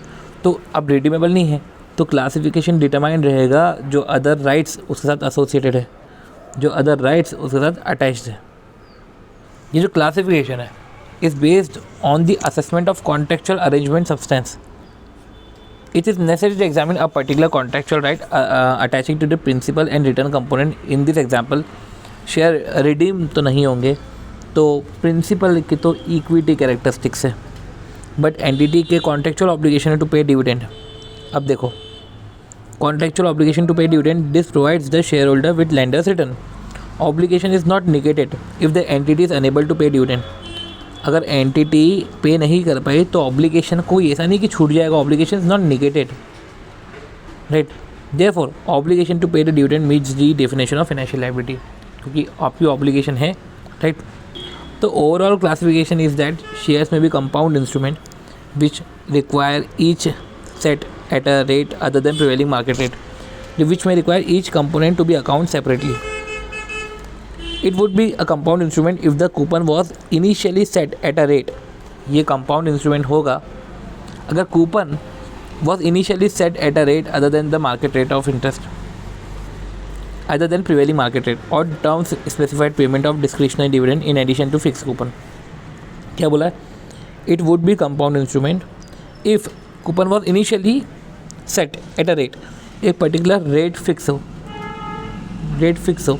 तो अब रिडीमेबल नहीं है तो क्लासिफिकेशन डिटरमाइंड रहेगा जो अदर राइट्स उसके साथ एसोसिएटेड है, जो अदर राइट्स उसके साथ अटैच्ड है। ये जो क्लासिफिकेशन है is based on the assessment of contractual arrangement substance. It is necessary to examine a particular contractual right attaching to the principal and return component. In this example, share redeem तो नहीं होंगे, तो principal की तो equity characteristics है, but entity के contractual obligation है to pay dividend. अब देखो, contractual obligation to pay dividend, this provides the share holder with lenders return. Obligation is not negated if the entity is unable to pay dividend. अगर entity pay नहीं कर पाई तो obligation कोई ऐसा नहीं कि छूट जाएगा, obligation is not negated, right. Therefore obligation to pay the dividend meets the definition of financial liability, क्योंकि आपकी ऑब्लिगेशन है, राइट। तो overall classification is that shares may be compound instrument which require each set at a rate other than prevailing market rate, which में require each component to be account separately. It would be a compound instrument if the coupon was initially set at a rate. ये compound instrument होगा अगर coupon was initially set at a rate other than the market rate of interest, other than prevailing market rate, or terms specified payment of discretionary dividend in addition to fixed coupon. क्या बोला है? It would be compound instrument if coupon was initially set at a rate, एक particular rate fix हो, rate fix हो,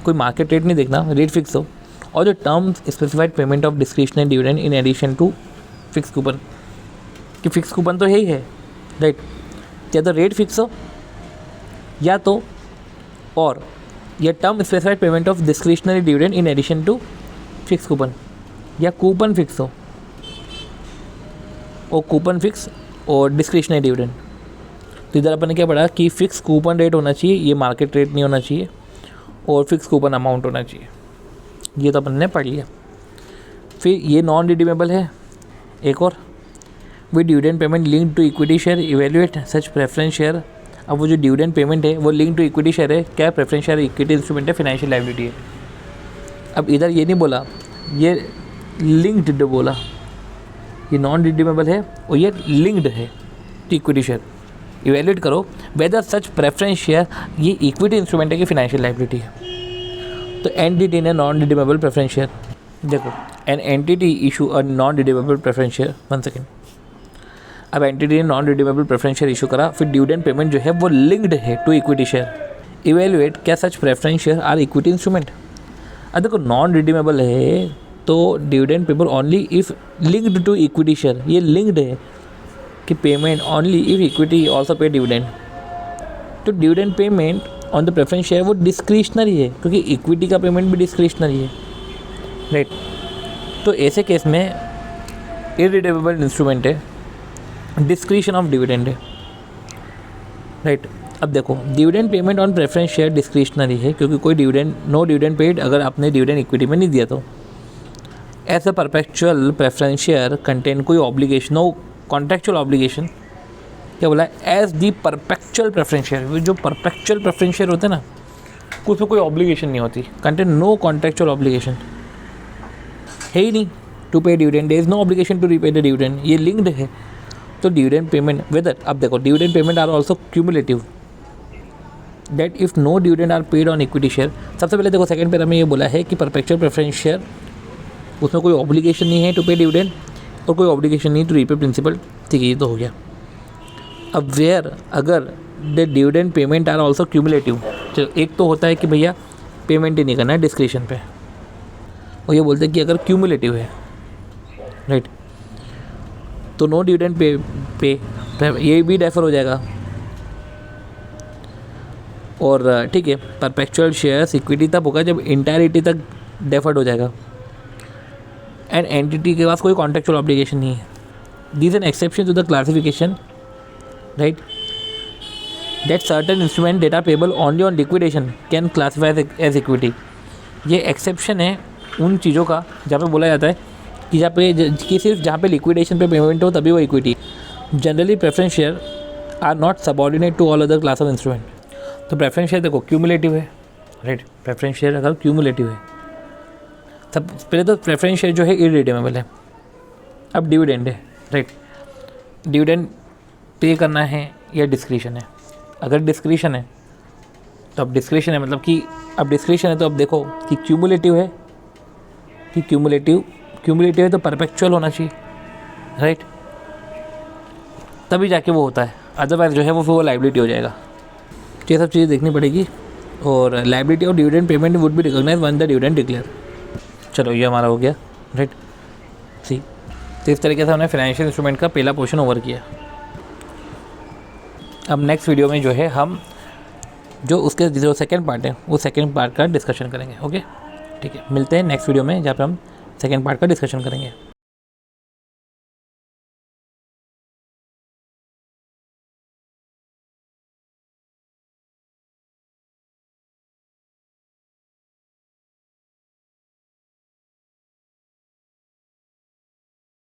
कोई market rate नहीं देखना, rate fix हो, और जो terms specified payment of discretionary dividend in addition to fix coupon, कि फिक्स कूपन तो यही है, राइट। या तो रेट फिक्स हो या तो और या term specified payment of discretionary dividend in addition to fix coupon, या कूपन फिक्स हो और कूपन फिक्स और डिस्क्रिशनरी डिविडेंड। तो इधर अपन ने क्या पढ़ा कि फिक्स कूपन रेट होना चाहिए, ये मार्केट रेट नहीं होना चाहिए, और फिक्स कूपन अमाउंट होना चाहिए, ये तो अपन ने पढ़ लिया। फिर ये नॉन रिडीमेबल है, एक और, with dividend payment link to equity share, evaluate such preference share. अब वो जो डिविडेंड पेमेंट है वो लिंक टू इक्विटी शेयर है, क्या प्रेफरेंस शेयर इक्विटी इंस्ट्रूमेंट है, फाइनेंशियल लायबिलिटी है। अब इधर ये नहीं बोला, ये लिंक्ड बोला, ये नॉन रिडीमेबल है और ये लिंक्ड है टू इक्विटी शेयर। इवेल्युएट करो वेदर सच प्रेफरेंस शेयर ये इक्विटी इंस्ट्रूमेंट है कि फाइनेंशियल लायबिलिटी है। तो entity in non redeemable preference share, देखो an entity issue a non redeemable preference share, 1 second. अब एंटिटी ने non redeemable preference share issue करा, फिर डिविडेंड पेमेंट जो है वो लिंक्ड है टू इक्विटी शेयर। इवेल्युएट क्या such preference share are equity instrument. अब देखो नॉन रिडीमेबल है तो dividend payable only if linked to equity share, ये लिंक्ड है कि payment only if equity also pay dividend. तो dividend payment on the preference share वो डिस्क्रिशनरी है, क्योंकि इक्विटी का पेमेंट भी डिस्क्रिशनरी है, राइट। तो ऐसे केस में इररिडेमेबल इंस्ट्रूमेंट है, डिस्क्रिशन ऑफ डिविडेंड है, राइट। अब देखो dividend payment on preference share discretionary है, क्योंकि कोई डिविडेंड, नो डिविडेंड पेड अगर आपने डिविडेंड इक्विटी में नहीं दिया तो। As a perpetual preference share contain कोई ऑब्लिगेशन, नो कॉन्ट्रेक्चुअल ऑब्लिगेशन, क्या बोला है, as the perpetual preference share. जो परपेचुअल प्रेफरेंस शेयर होते हैं ना, उसमें कोई ऑब्लिगेशन नहीं होती, कंटेन नो कॉन्ट्रेक्चुअल ऑब्लिगेशन है ही नहीं to pay dividend, there is no obligation to repay the dividend, ये लिंक्ड है। तो डिविडेंड पेमेंट वेदर, अब देखो dividend payment are also cumulative, that if no dividend are paid on equity share. सबसे पहले देखो सेकंड पैरा में ये बोला है कि परपेचुअल प्रेफरेंस शेयर उसमें कोई ऑब्लिगेशन नहीं है टू पे डिविडेंड और कोई ऑब्लिगेशन नहीं टू रीपे प्रिंसिपल, ठीक है, ये तो हो गया। अब वेयर अगर the dividend payment are also cumulative, चलो एक तो होता है कि भैया पेमेंट ही नहीं करना है डिस्क्रिशन पे, और ये बोलते हैं कि अगर क्यूमुलेटिव है, राइट, तो नो डिविडेंड पे ये भी डेफर हो जाएगा। और ठीक है, परपेचुअल शेयर्स इक्विटी तब होगा जब इंटायरिटी तक डेफर्ड हो जाएगा, एंड एंटिटी के पास कोई कॉन्ट्रेक्चुअल ऑब्लिगेशन नहीं है. This an exception to the classification, right, that certain instrument data payable only on liquidation can classify as equity. ये एक्सेप्शन है उन चीज़ों का जहाँ पे बोला जाता है कि सिर्फ जहाँ पे लिक्विडेशन पे पेमेंट हो तभी वो equity. Generally preference share are not subordinate to all other class of instrument. तो प्रेफरेंस शेयर देखो क्यूमुलेटिव है, राइट. प्रेफरेंस शेयर अगर क्यूमुलेटिव है, सब पहले तो प्रेफरेंस शेयर जो है इररिडीमेबल है. अब डिविडेंड है, राइट. डिविडेंड पे करना है या डिस्क्रिशन है. अगर डिस्क्रिशन है तो अब डिस्क्रिशन है, मतलब कि अब डिस्क्रिशन है तो अब देखो कि क्यूमुलेटिव है, कि क्यूमुलेटिव है तो परपेचुअल होना चाहिए, राइट. तभी जाके वो होता है, अदरवाइज जो है वो लाइबिलिटी हो जाएगा. ये सब चीज़ें देखनी पड़ेगी. और liability of dividend payment would be recognise when the dividend declare. चलो ये हमारा हो गया, राइट. सी, तो इस तरीके से हमने फाइनेंशियल इंस्ट्रूमेंट का पहला पोर्शन ओवर किया. अब नेक्स्ट वीडियो में जो है हम जो उसके जो सेकंड पार्ट है वो सेकंड पार्ट का डिस्कशन करेंगे. ओके, ठीक है. मिलते हैं नेक्स्ट वीडियो में जहाँ पे हम सेकंड पार्ट का डिस्कशन करेंगे.